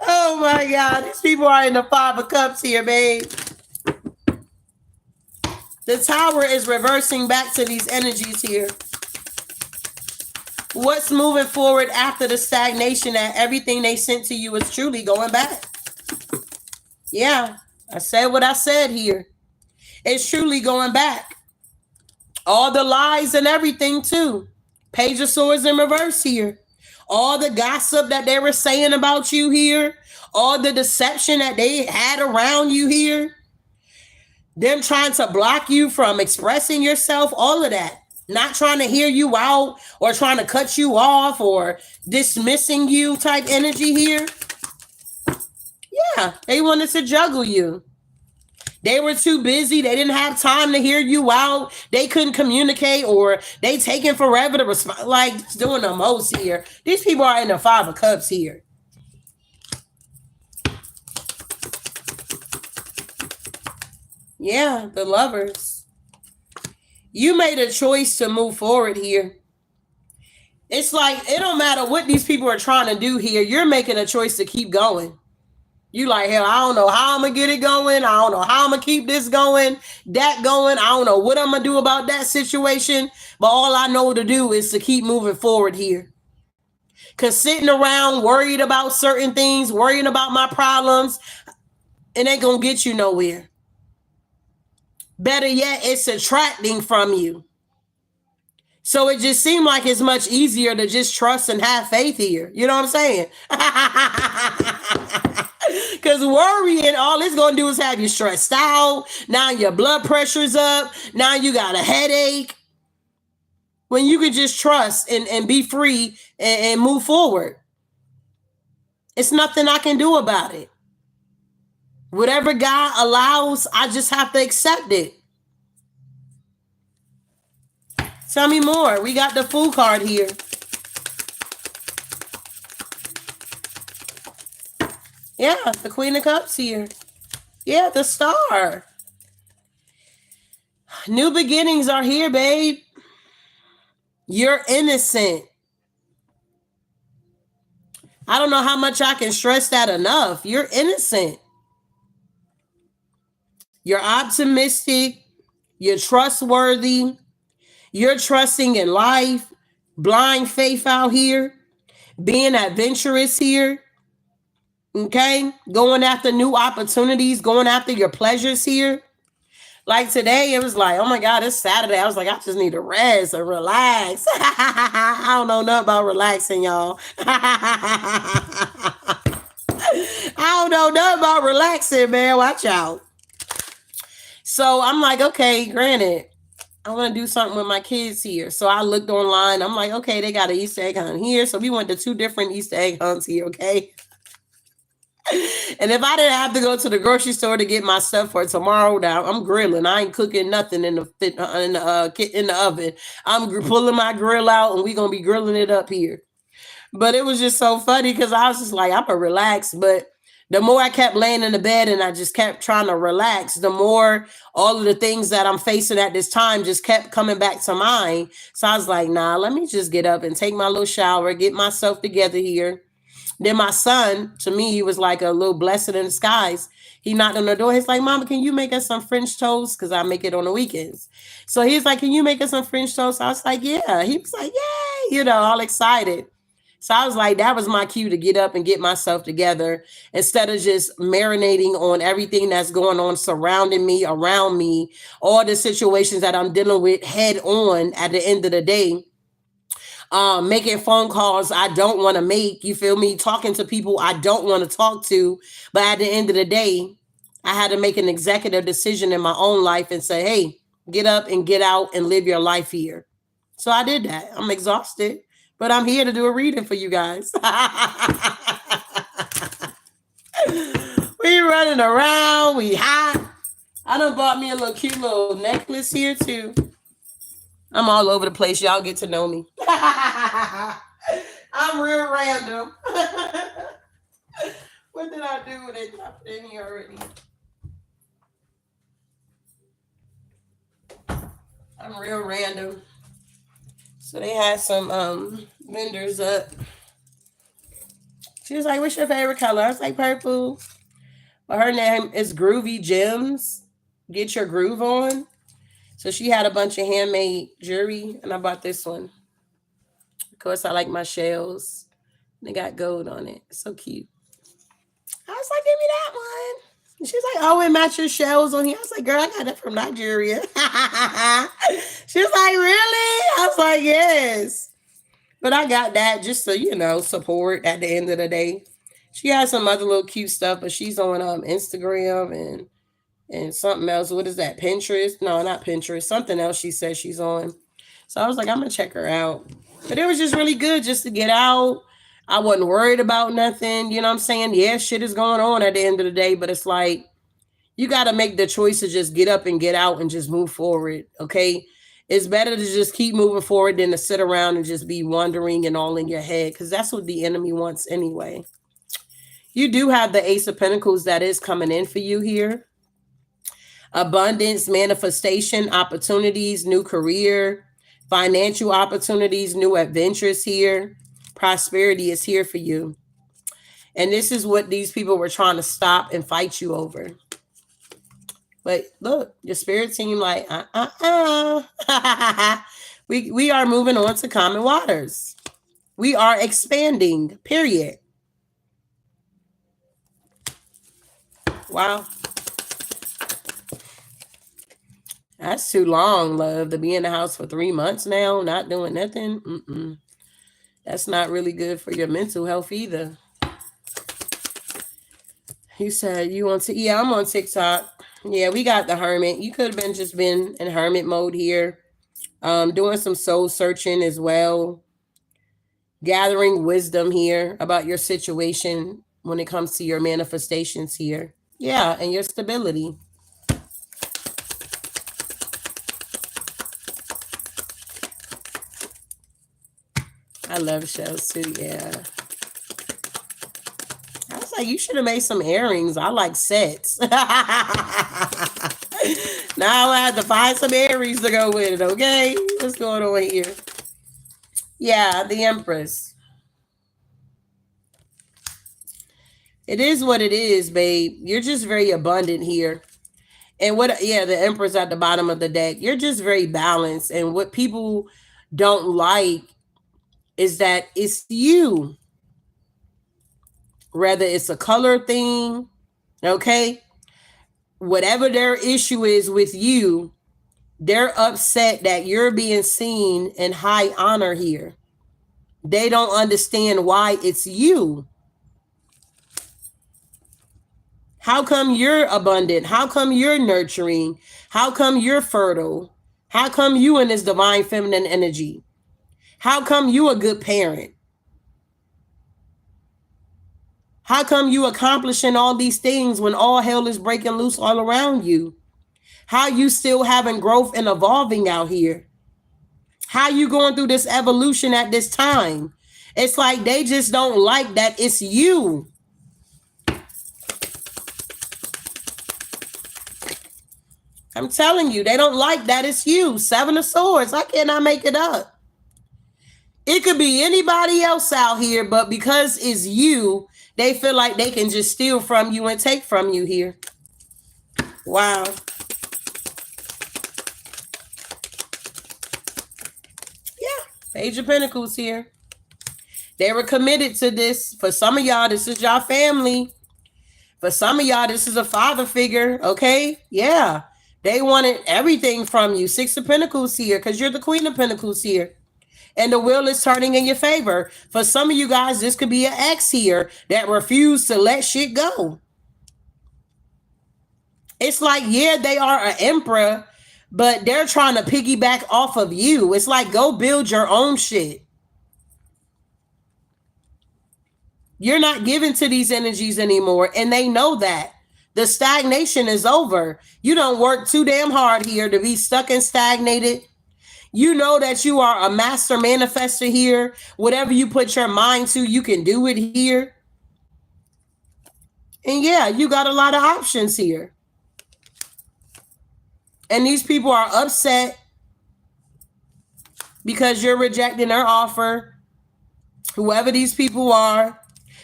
Oh my God, these people are in the Five of Cups here, babe. The Tower is reversing back to these energies here. What's moving forward after the stagnation, that everything they sent to you is truly going back? Yeah, I said what I said here. It's truly going back. All the lies and everything too. Page of Swords in reverse here. All the gossip that they were saying about you here. All the deception that they had around you here. Them trying to block you from expressing yourself. All of that. Not trying to hear you out or trying to cut you off or dismissing you type energy here. Yeah, they wanted to juggle you. They were too busy. They didn't have time to hear you out. They couldn't communicate, or they taking forever to respond. Like doing the most here. These people are in the Five of Cups here. Yeah, the Lovers. You made a choice to move forward here. It's like, it don't matter what these people are trying to do here. You're making a choice to keep going. You like, hell, I don't know how I'm going to get it going. I don't know how I'm going to keep this going, that going. I don't know what I'm going to do about that situation. But all I know to do is to keep moving forward here. Because sitting around worried about certain things, worrying about my problems, it ain't going to get you nowhere. Better yet, it's attracting from you. So it just seemed like it's much easier to just trust and have faith here. You know what I'm saying? Because worrying, all it's going to do is have you stressed out. Now your blood pressure's up. Now you got a headache. When you can just trust and be free and move forward. It's nothing I can do about it. Whatever God allows, I just have to accept it. Tell me more. We got the Fool card here. Yeah, the Queen of Cups here. Yeah, the Star. New beginnings are here, babe. You're innocent. I don't know how much I can stress that enough. You're innocent. You're optimistic. You're trustworthy. You're trusting in life. Blind faith out here. Being adventurous here. Okay? Going after new opportunities. Going after your pleasures here. Like today, it was like, oh my God, it's Saturday. I was like, I just need to rest and relax. I don't know nothing about relaxing, y'all. I don't know nothing about relaxing, man. Watch out. So I'm like, okay, granted, I want to do something with my kids here. So I looked online. I'm like, okay, they got an Easter egg hunt here. So we went to 2 different Easter egg hunts here, okay? And if I didn't have to go to the grocery store to get my stuff for tomorrow, now I'm grilling. I ain't cooking nothing in the oven. I'm pulling my grill out, and we gonna be grilling it up here. But it was just so funny because I was just like, I'm gonna relax. But the more I kept laying in the bed and I just kept trying to relax, the more all of the things that I'm facing at this time just kept coming back to mind. So I was like, nah, let me just get up and take my little shower, get myself together here. Then my son, to me, he was like a little blessing in disguise. He knocked on the door. He's like, Mama, can you make us some French toast? Because I make it on the weekends. So he's like, can you make us some French toast? I was like, yeah. He was like, yay, all excited. So I was like, that was my cue to get up and get myself together instead of just marinating on everything that's going on surrounding me, around me, all the situations that I'm dealing with head on at the end of the day. Making phone calls I don't want to make, you feel me? Talking to people I don't want to talk to. But at the end of the day, I had to make an executive decision in my own life and say, hey, get up and get out and live your life here. So I did that. I'm exhausted, but I'm here to do a reading for you guys. We running around. We hot. I done bought me a little cute little necklace here too. I'm all over the place. Y'all get to know me. I'm real random. What did I do with it? I put it in here already. I'm real random. So they had some vendors up. She was like, "What's your favorite color?" I was like, "Purple." But her name is Groovy Gems. Get your groove on. So she had a bunch of handmade jewelry, and I bought this one. Of course, I like my shells. They got gold on it. So cute. I was like, "Give me that one." And she's like, "Oh, it matches shells on here." I was like, "Girl, I got it from Nigeria." She was like, "Really?" I was like, "Yes." But I got that just to, support at the end of the day. She has some other little cute stuff, but she's on Instagram and something else. What is that? Pinterest? No, not Pinterest. Something else she says she's on. So I was like, I'm gonna check her out. But it was just really good just to get out. I wasn't worried about nothing. You know what I'm saying? Yeah, shit is going on at the end of the day, but it's like you gotta make the choice to just get up and get out and just move forward. Okay. It's better to just keep moving forward than to sit around and just be wondering and all in your head, because that's what the enemy wants anyway. You do have the Ace of Pentacles that is coming in for you here. Abundance, manifestation, opportunities, new career, financial opportunities, new adventures here. Prosperity is here for you. And this is what these people were trying to stop and fight you over. But look, your spirit team like, we are moving on to common waters. We are expanding, period. Wow. That's too long, love, to be in the house for 3 months now, not doing nothing. That's not really good for your mental health either. You said you want to, yeah, I'm on TikTok. Yeah, we got the hermit. You could have just been in hermit mode here. Doing some soul searching as well. Gathering wisdom here about your situation when it comes to your manifestations here. Yeah, and your stability. I love shells too, yeah. I was like, you should have made some earrings. I like sets. Now I have to find some earrings to go with it, okay? What's going on here? Yeah, the Empress. It is what it is, babe. You're just very abundant here. And the Empress at the bottom of the deck. You're just very balanced. And what people don't like is that it's you. Whether it's a color thing, okay? Whatever their issue is with you, they're upset that you're being seen in high honor here. They don't understand why it's you. How come you're abundant? How come you're nurturing? How come you're fertile? How come you in this divine feminine energy? How come you a good parent? How come you accomplishing all these things when all hell is breaking loose all around you? How you still having growth and evolving out here? How you going through this evolution at this time? It's like they just don't like that it's you. I'm telling you, they don't like that it's you. 7 of Swords. I cannot make it up. It could be anybody else out here, but because it's you, they feel like they can just steal from you and take from you here. Wow. Yeah, Page of Pentacles here. They were committed to this. For some of y'all, this is your family. For some of y'all, this is a father figure, okay? Yeah. They wanted everything from you. 6 of Pentacles here, because you're the Queen of Pentacles here. And the wheel is turning in your favor. For some of you guys, this could be an ex here that refused to let shit go. It's like, yeah, they are an emperor, but they're trying to piggyback off of you. It's like, go build your own shit. You're not given to these energies anymore, and they know that. The stagnation is over. You don't work too damn hard here to be stuck and stagnated. You know that you are a master manifester here. Whatever you put your mind to, you can do it here. And yeah, you got a lot of options here. And these people are upset because you're rejecting their offer. Whoever these people are,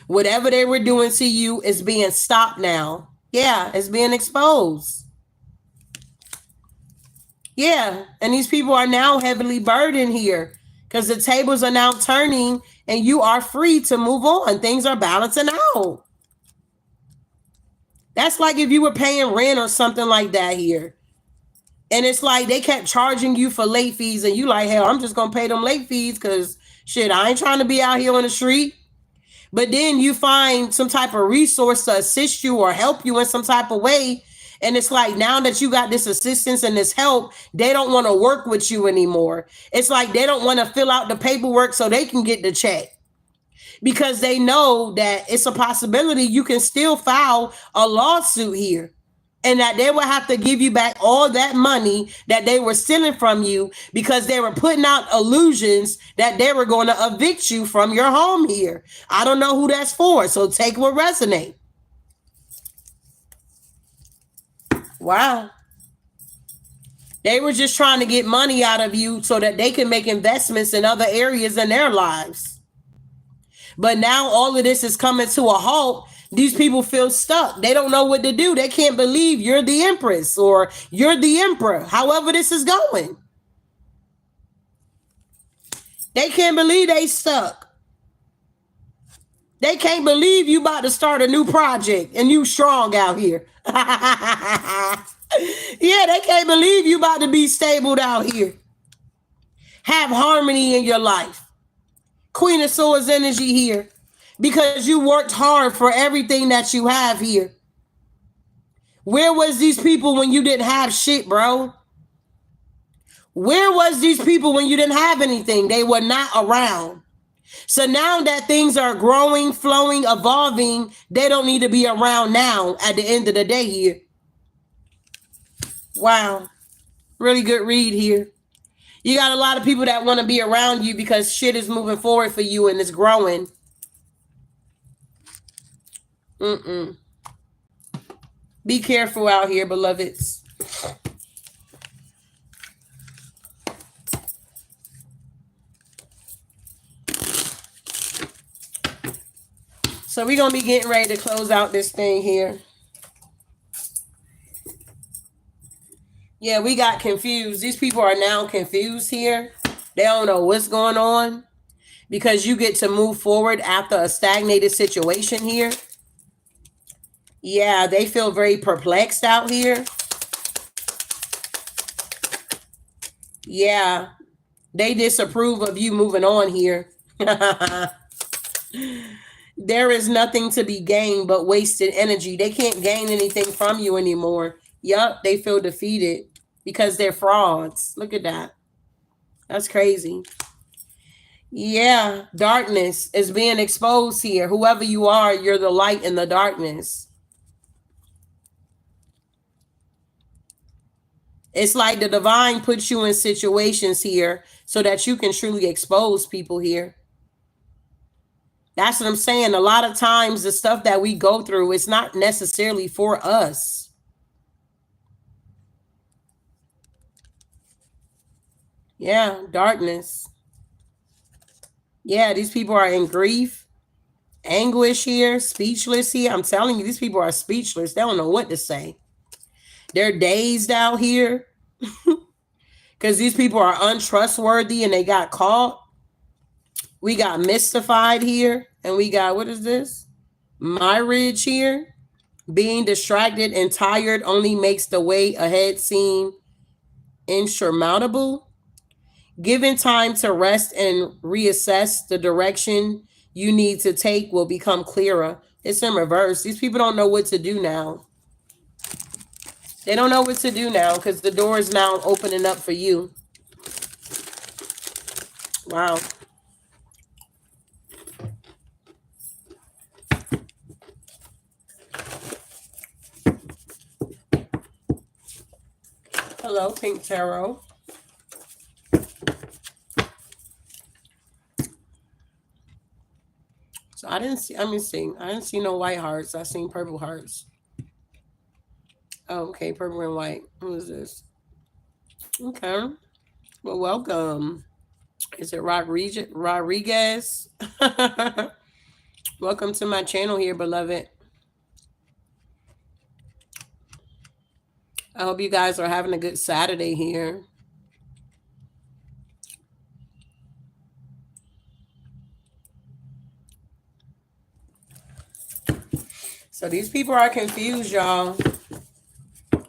whatever they were doing to you is being stopped now. Yeah, it's being exposed. Yeah, and these people are now heavily burdened here because the tables are now turning and you are free to move on. Things are balancing out. That's like if you were paying rent or something like that here. And it's like they kept charging you for late fees and you like, hell, I'm just going to pay them late fees because shit, I ain't trying to be out here on the street. But then you find some type of resource to assist you or help you in some type of way. And it's like now that you got this assistance and this help, they don't want to work with you anymore. It's like they don't want to fill out the paperwork so they can get the check because they know that it's a possibility you can still file a lawsuit here and that they will have to give you back all that money that they were stealing from you because they were putting out illusions that they were going to evict you from your home here. I don't know who that's for, so take what resonates. Wow. They were just trying to get money out of you so that they can make investments in other areas in their lives. But now all of this is coming to a halt. These people feel stuck. They don't know what to do. They can't believe you're the empress or you're the emperor, however this is going. They can't believe they stuck. They can't believe you about to start a new project and you strong out here. Yeah, they can't believe you about to be stable out here. Have harmony in your life. Queen of Swords energy here. Because you worked hard for everything that you have here. Where was these people when you didn't have shit, bro? Where was these people when you didn't have anything? They were not around. So now that things are growing, flowing, evolving, they don't need to be around now at the end of the day here. Wow. Really good read here. You got a lot of people that want to be around you because shit is moving forward for you and it's growing. Be careful out here, beloveds. So we're going to be getting ready to close out this thing here. Yeah, we got confused. These people are now confused here. They don't know what's going on because you get to move forward after a stagnated situation here. Yeah, they feel very perplexed out here. Yeah, they disapprove of you moving on here. There is nothing to be gained but wasted energy. They can't gain anything from you anymore. Yup, they feel defeated because they're frauds. Look at that. That's crazy. Yeah, darkness is being exposed here. Whoever you are, you're the light in the darkness. It's like the divine puts you in situations here so that you can truly expose people here. That's what I'm saying. A lot of times the stuff that we go through, it's not necessarily for us. Yeah, darkness. Yeah, these people are in grief, anguish here, speechless here. I'm telling you, these people are speechless. They don't know what to say. They're dazed out here because these people are untrustworthy and they got caught. We got mystified here. And we got, what is this? Myridge here. Being distracted and tired only makes the way ahead seem insurmountable. Given time to rest and reassess the direction you need to take will become clearer. It's in reverse. These people don't know what to do now. They don't know what to do now because the door is now opening up for you. Wow. Hello, Pink Tarot. I didn't see, let me see. I didn't see no white hearts. I seen purple hearts. Oh, okay, purple and white. Who is this? Okay. Well, welcome. Is it Rodriguez? Welcome to my channel here, beloved. I hope you guys are having a good Saturday here. So these people are confused, y'all.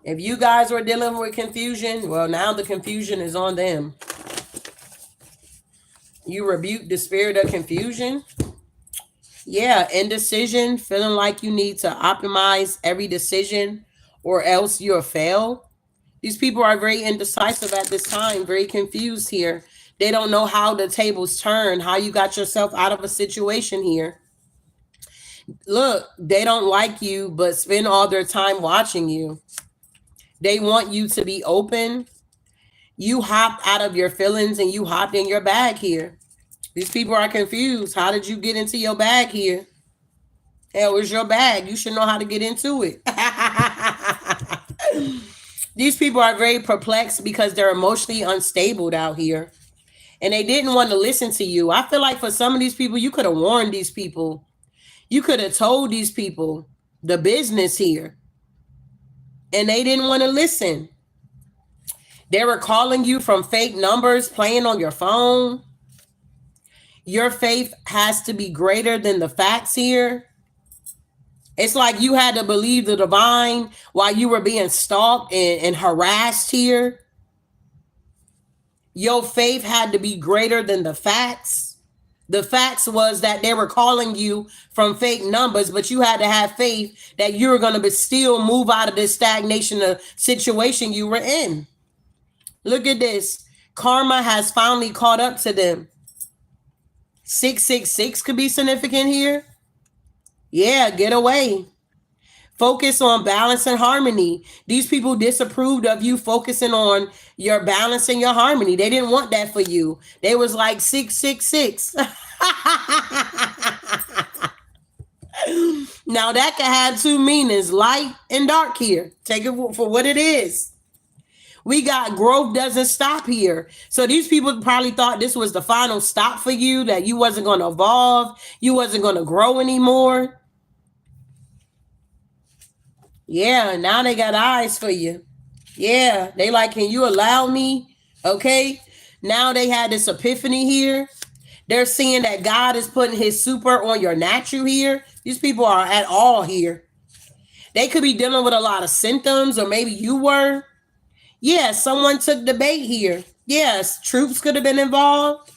If you guys were dealing with confusion, well, now the confusion is on them. You rebuke the spirit of confusion. Yeah, indecision, feeling like you need to optimize every decision or else you'll fail. These people are very indecisive at this time, very confused here. They don't know how the tables turn, how you got yourself out of a situation here. Look, they don't like you, but spend all their time watching you. They want you to be open. You hopped out of your feelings and you hopped in your bag here. These people are confused. How did you get into your bag here? Hell, it's your bag. You should know how to get into it. These people are very perplexed because they're emotionally unstable out here. And they didn't want to listen to you. I feel like for some of these people, you could have warned these people. You could have told these people the business here. And they didn't want to listen. They were calling you from fake numbers, playing on your phone. Your faith has to be greater than the facts here. It's like you had to believe the divine while you were being stalked and harassed here. Your faith had to be greater than the facts. The facts was that they were calling you from fake numbers, but you had to have faith that you were going to still move out of this stagnation situation you were in. Look at this. Karma has finally caught up to them. 666 could be significant here. Yeah, get away. Focus on balance and harmony. These people disapproved of you focusing on your balance and your harmony. They didn't want that for you. They was like 666. Now that can have two meanings, light and dark here. Take it for what it is. We got growth doesn't stop here. So these people probably thought this was the final stop for you, that you wasn't going to evolve. You wasn't going to grow anymore. Yeah, now they got eyes for you. Yeah, they like, can you allow me? Okay. Now they had this epiphany here. They're seeing that God is putting his super on your natural here. These people are at all here. They could be dealing with a lot of symptoms, or maybe you were. Yeah, someone took the bait here. Yes, troops could have been involved.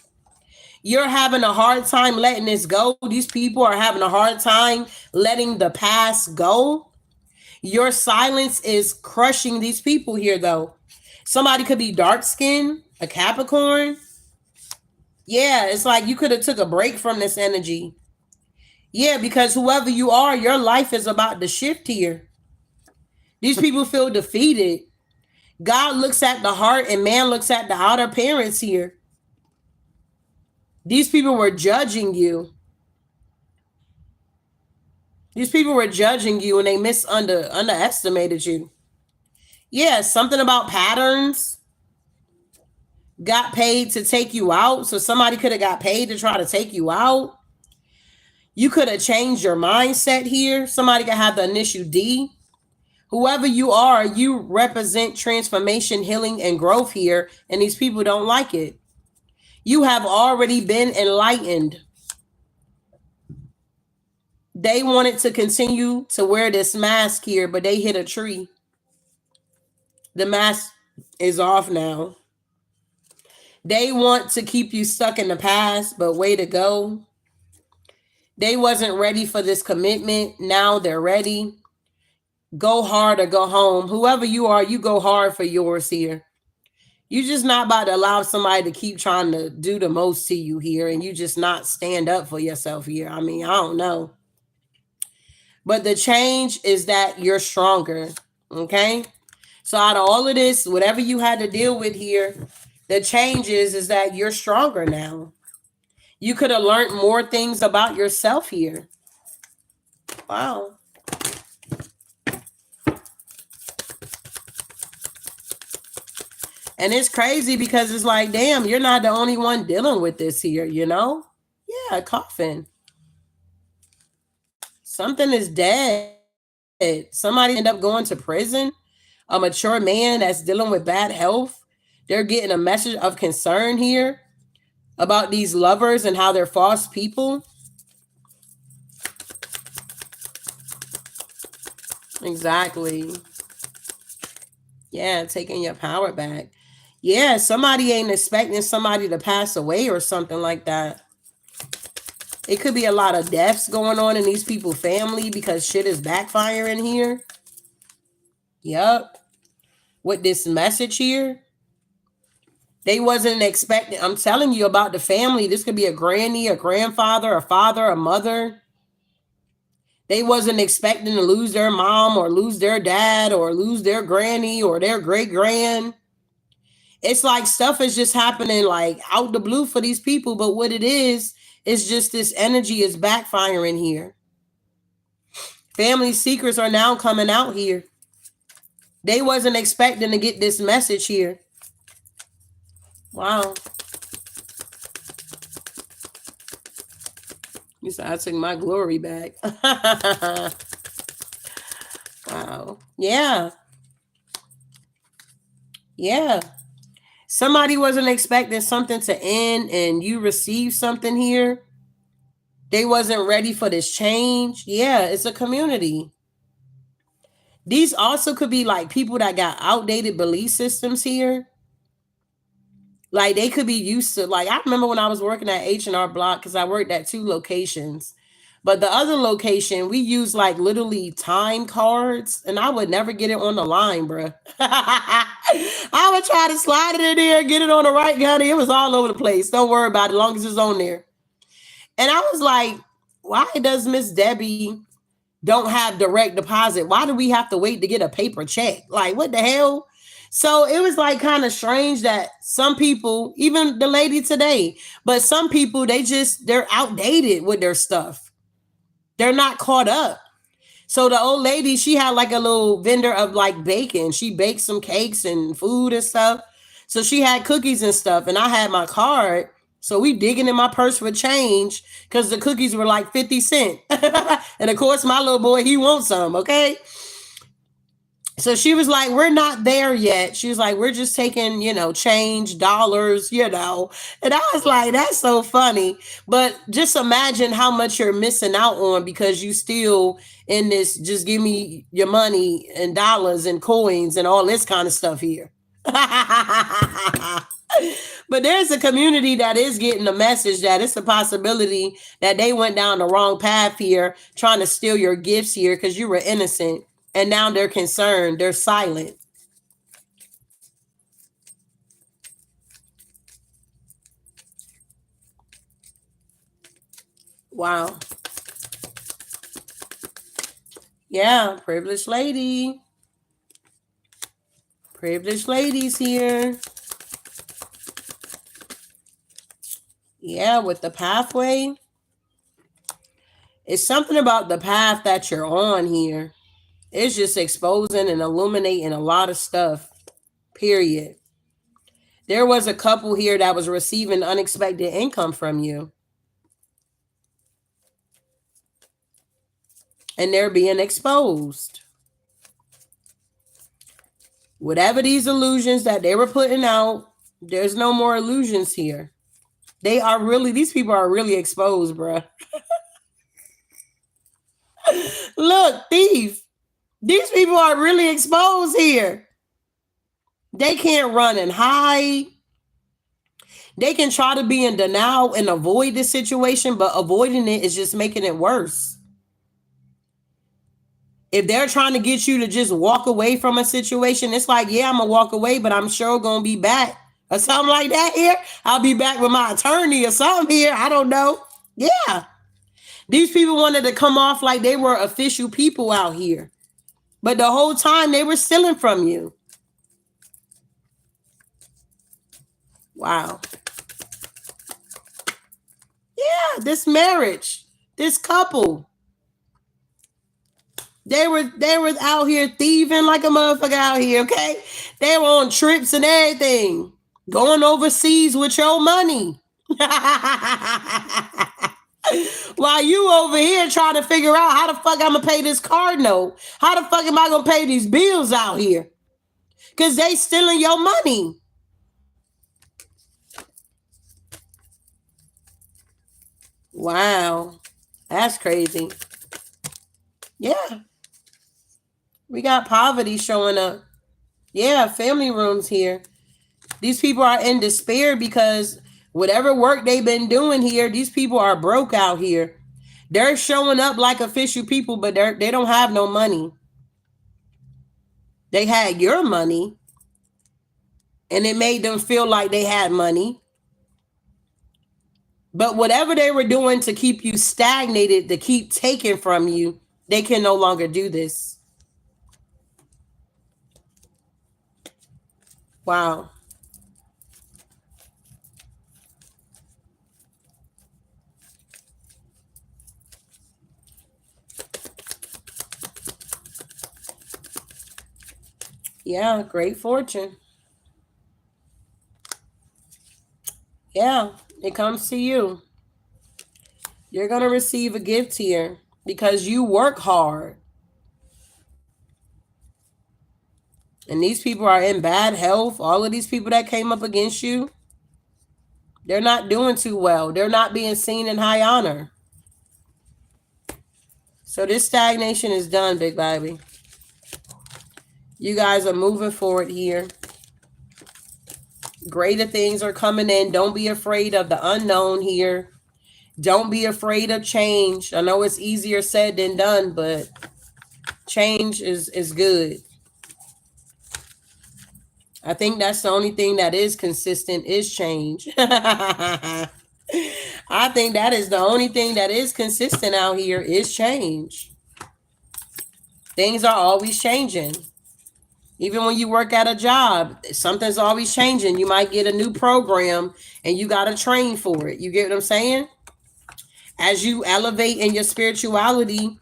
You're having a hard time letting this go. These people are having a hard time letting the past go. Your silence is crushing these people here, though. Somebody could be dark-skinned, a Capricorn. Yeah, it's like you could have took a break from this energy. Yeah, because whoever you are, your life is about to shift here. These people feel defeated. God looks at the heart and man looks at the outer appearance here. These people were judging you. These people were judging you and they underestimated you. Yeah, something about patterns. Got paid to take you out. So somebody could have got paid to try to take you out. You could have changed your mindset here. Somebody could have the initial D. Whoever you are, you represent transformation, healing, and growth here. And these people don't like it. You have already been enlightened. They wanted to continue to wear this mask here, but they hit a tree. The mask is off now. They want to keep you stuck in the past, but way to go. They wasn't ready for this commitment. Now they're ready. Go hard or go home. Whoever you are, you go hard for yours here. You're just not about to allow somebody to keep trying to do the most to you here, and you just not stand up for yourself here. I mean, I don't know. But the change is that you're stronger, okay? So out of all of this, whatever you had to deal with here, the change is that you're stronger now. You could have learned more things about yourself here. Wow. And it's crazy because it's like, damn, you're not the only one dealing with this here, you know? Yeah, coffin. Something is dead. Somebody end up going to prison. A mature man that's dealing with bad health. They're getting a message of concern here about these lovers and how they're false people. Exactly. Yeah, taking your power back. Yeah, somebody ain't expecting somebody to pass away or something like that. It could be a lot of deaths going on in these people's family because shit is backfiring here. Yep. With this message here, they wasn't expecting. I'm telling you about the family. This could be a granny, a grandfather, a father, a mother. They wasn't expecting to lose their mom or lose their dad or lose their granny or their great grand. It's like stuff is just happening like out the blue for these people. But what it is just this energy is backfiring here. Family secrets are now coming out here. They wasn't expecting to get this message here. Wow. You said I took my glory back. Wow. Yeah. Yeah. Somebody wasn't expecting something to end and you received something here. They wasn't ready for this change. Yeah, it's a community. These also could be like people that got outdated belief systems here. Like they could be used to, like, I remember when I was working at H&R Block, because I worked at 2 locations. But the other location, we used like literally time cards, and I would never get it on the line, bruh. I would try to slide it in there, get it on the right gun. It was all over the place. Don't worry about it, as long as it's on there. And I was like, why does Miss Debbie don't have direct deposit? Why do we have to wait to get a paper check? Like, what the hell? So it was like kind of strange that some people, even the lady today, but some people, they're outdated with their stuff. They're not caught up. So the old lady, she had like a little vendor of like bacon. She baked some cakes and food and stuff. So she had cookies and stuff. And I had my card. So we digging in my purse for change because the cookies were like 50 cents. And of course, my little boy, he wants some, okay? So she was like, we're not there yet. She was like, we're just taking, change, dollars, And I was like, that's so funny. But just imagine how much you're missing out on because you still in this, just give me your money and dollars and coins and all this kind of stuff here. But there's a community that is getting the message that it's a possibility that they went down the wrong path here, trying to steal your gifts here because you were innocent. And now they're concerned. They're silent. Wow. Yeah, privileged lady. Privileged ladies here. Yeah, with the pathway. It's something about the path that you're on here. It's just exposing and illuminating a lot of stuff. Period. There was a couple here that was receiving unexpected income from you. And they're being exposed. Whatever these illusions that they were putting out, there's no more illusions here. These people are really exposed, bruh. Look, thief. These people are really exposed here. They can't run and hide. They can try to be in denial and avoid the situation, but avoiding it is just making it worse. If they're trying to get you to just walk away from a situation, it's like, yeah, I'm going to walk away, but I'm sure going to be back or something like that here. I'll be back with my attorney or something here. I don't know. Yeah. These people wanted to come off like they were official people out here. But the whole time they were stealing from you. Wow. This marriage, this couple, they were out here thieving like a motherfucker out here, okay? They were on trips and everything, going overseas with your money. While you over here trying to figure out how the fuck I'm gonna pay this car note. How the fuck am I gonna pay these bills out here? Because they stealing your money. Wow. That's crazy. Yeah. We got poverty showing up. Yeah, family rooms here. These people are in despair because whatever work they've been doing here, these people are broke out here. They're showing up like official people, but they don't have no money. They had your money, and it made them feel like they had money. But whatever they were doing to keep you stagnated, to keep taking from you, they can no longer do this. Wow. Yeah, great fortune. Yeah, it comes to you. You're going to receive a gift here because you work hard. And these people are in bad health. All of these people that came up against you, they're not doing too well. They're not being seen in high honor. So this stagnation is done, big baby. You guys are moving forward here. Greater things are coming in. Don't be afraid of the unknown here. Don't be afraid of change. I know it's easier said than done, but change is good. I think that's the only thing that is consistent is change. I think that is the only thing that is consistent out here is change. Things are always changing. Even when you work at a job, something's always changing. You might get a new program and you got to train for it. You get what I'm saying? As you elevate in your spirituality,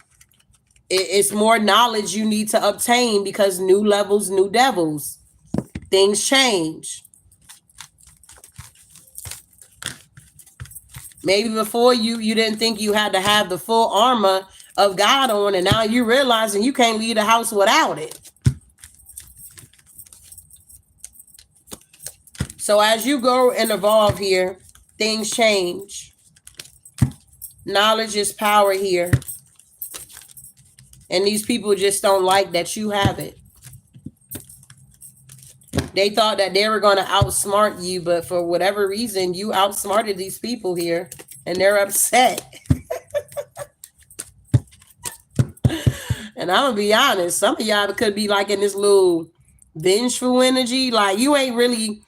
it's more knowledge you need to obtain because new levels, new devils. Things change. Maybe before you didn't think you had to have the full armor of God on, and now you're realizing you can't leave the house without it. So as you go and evolve here, things change. Knowledge is power here. And these people just don't like that you have it. They thought that they were going to outsmart you, but for whatever reason, you outsmarted these people here, and they're upset. And I'm going to be honest, some of y'all could be like in this little vengeful energy. Like, you ain't really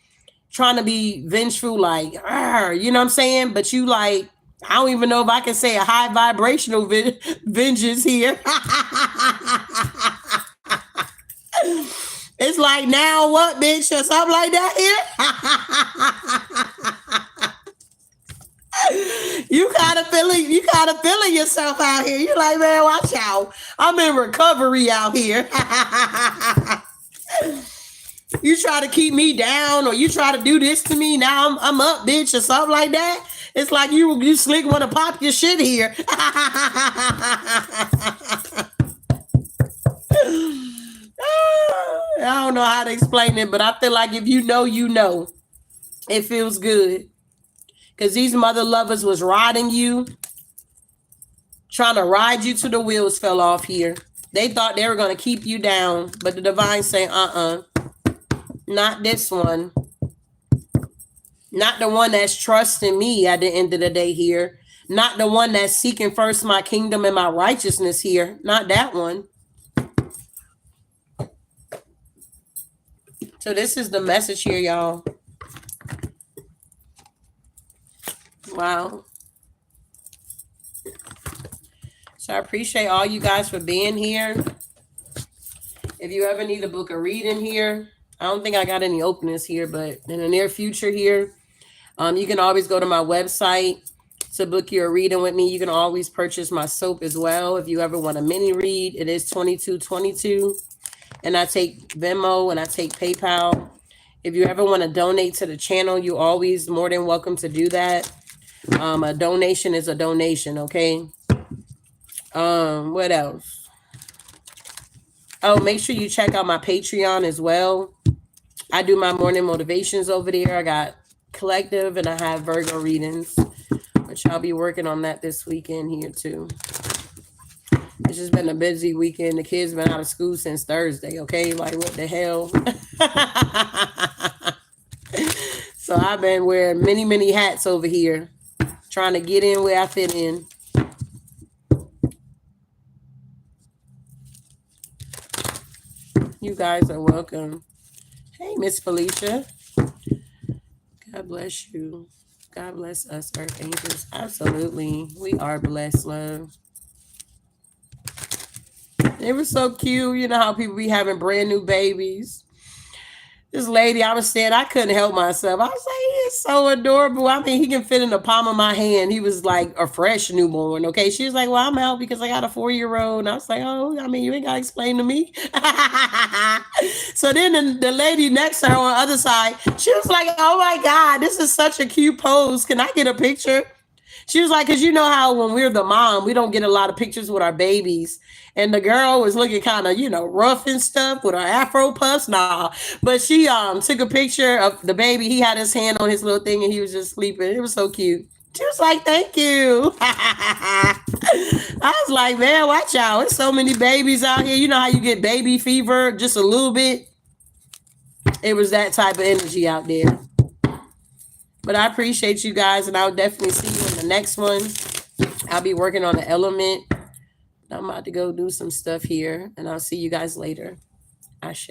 trying to be vengeful, like, you know what I'm saying? But you like, I don't even know if I can say a high vibrational vengeance here. It's like, now what, bitch, or something like that here. You kind of feeling yourself out here. You're like, man, watch out. I'm in recovery out here. You try to keep me down, or you try to do this to me. Now I'm up, bitch, or something like that. It's like you slick want to pop your shit here. I don't know how to explain it, but I feel like if you know, you know. It feels good. Because these mother lovers was riding you, trying to ride you till the wheels fell off here. They thought they were going to keep you down, but the divine say, not this one. Not the one that's trusting me at the end of the day here. Not the one that's seeking first my kingdom and my righteousness here. Not that one. So this is the message here, y'all. Wow. So I appreciate all you guys for being here. If you ever need to book a reading here, I don't think I got any openings here, but in the near future here, you can always go to my website, to book your reading with me, you can always purchase my soap as well. If you ever want a mini read, it is $22.22. And I take Venmo and I take PayPal. If you ever want to donate to the channel, you always more than welcome to do that. A donation is a donation, okay? What else? Oh, make sure you check out my Patreon as well. I do my morning motivations over there. I got collective and I have Virgo readings, which I'll be working on that this weekend here too. It's just been a busy weekend. The kids been out of school since Thursday, okay? Like, what the hell? So I've been wearing many, many hats over here, trying to get in where I fit in. You guys are welcome. Hey, Miss Felicia. God bless you. God bless us, Earth Angels. Absolutely. We are blessed, love. It was so cute. You know how people be having brand new babies. This lady, I was saying, I couldn't help myself. I was like, he is so adorable. I mean, he can fit in the palm of my hand. He was like a fresh newborn, okay? She was like, well, I'm out because I got a 4-year-old. And I was like, oh, I mean, you ain't got to explain to me. So then the lady next to her on the other side, she was like, oh my God, this is such a cute pose. Can I get a picture? She was like, because you know how when we're the mom, we don't get a lot of pictures with our babies. And the girl was looking kind of, rough and stuff with her afro puffs. Nah. But she took a picture of the baby. He had his hand on his little thing and he was just sleeping. It was so cute. She was like, thank you. I was like, man, watch out. There's so many babies out here. You know how you get baby fever just a little bit? It was that type of energy out there. But I appreciate you guys, and I'll definitely see you in the next one. I'll be working on the element. I'm about to go do some stuff here, and I'll see you guys later. Ashe.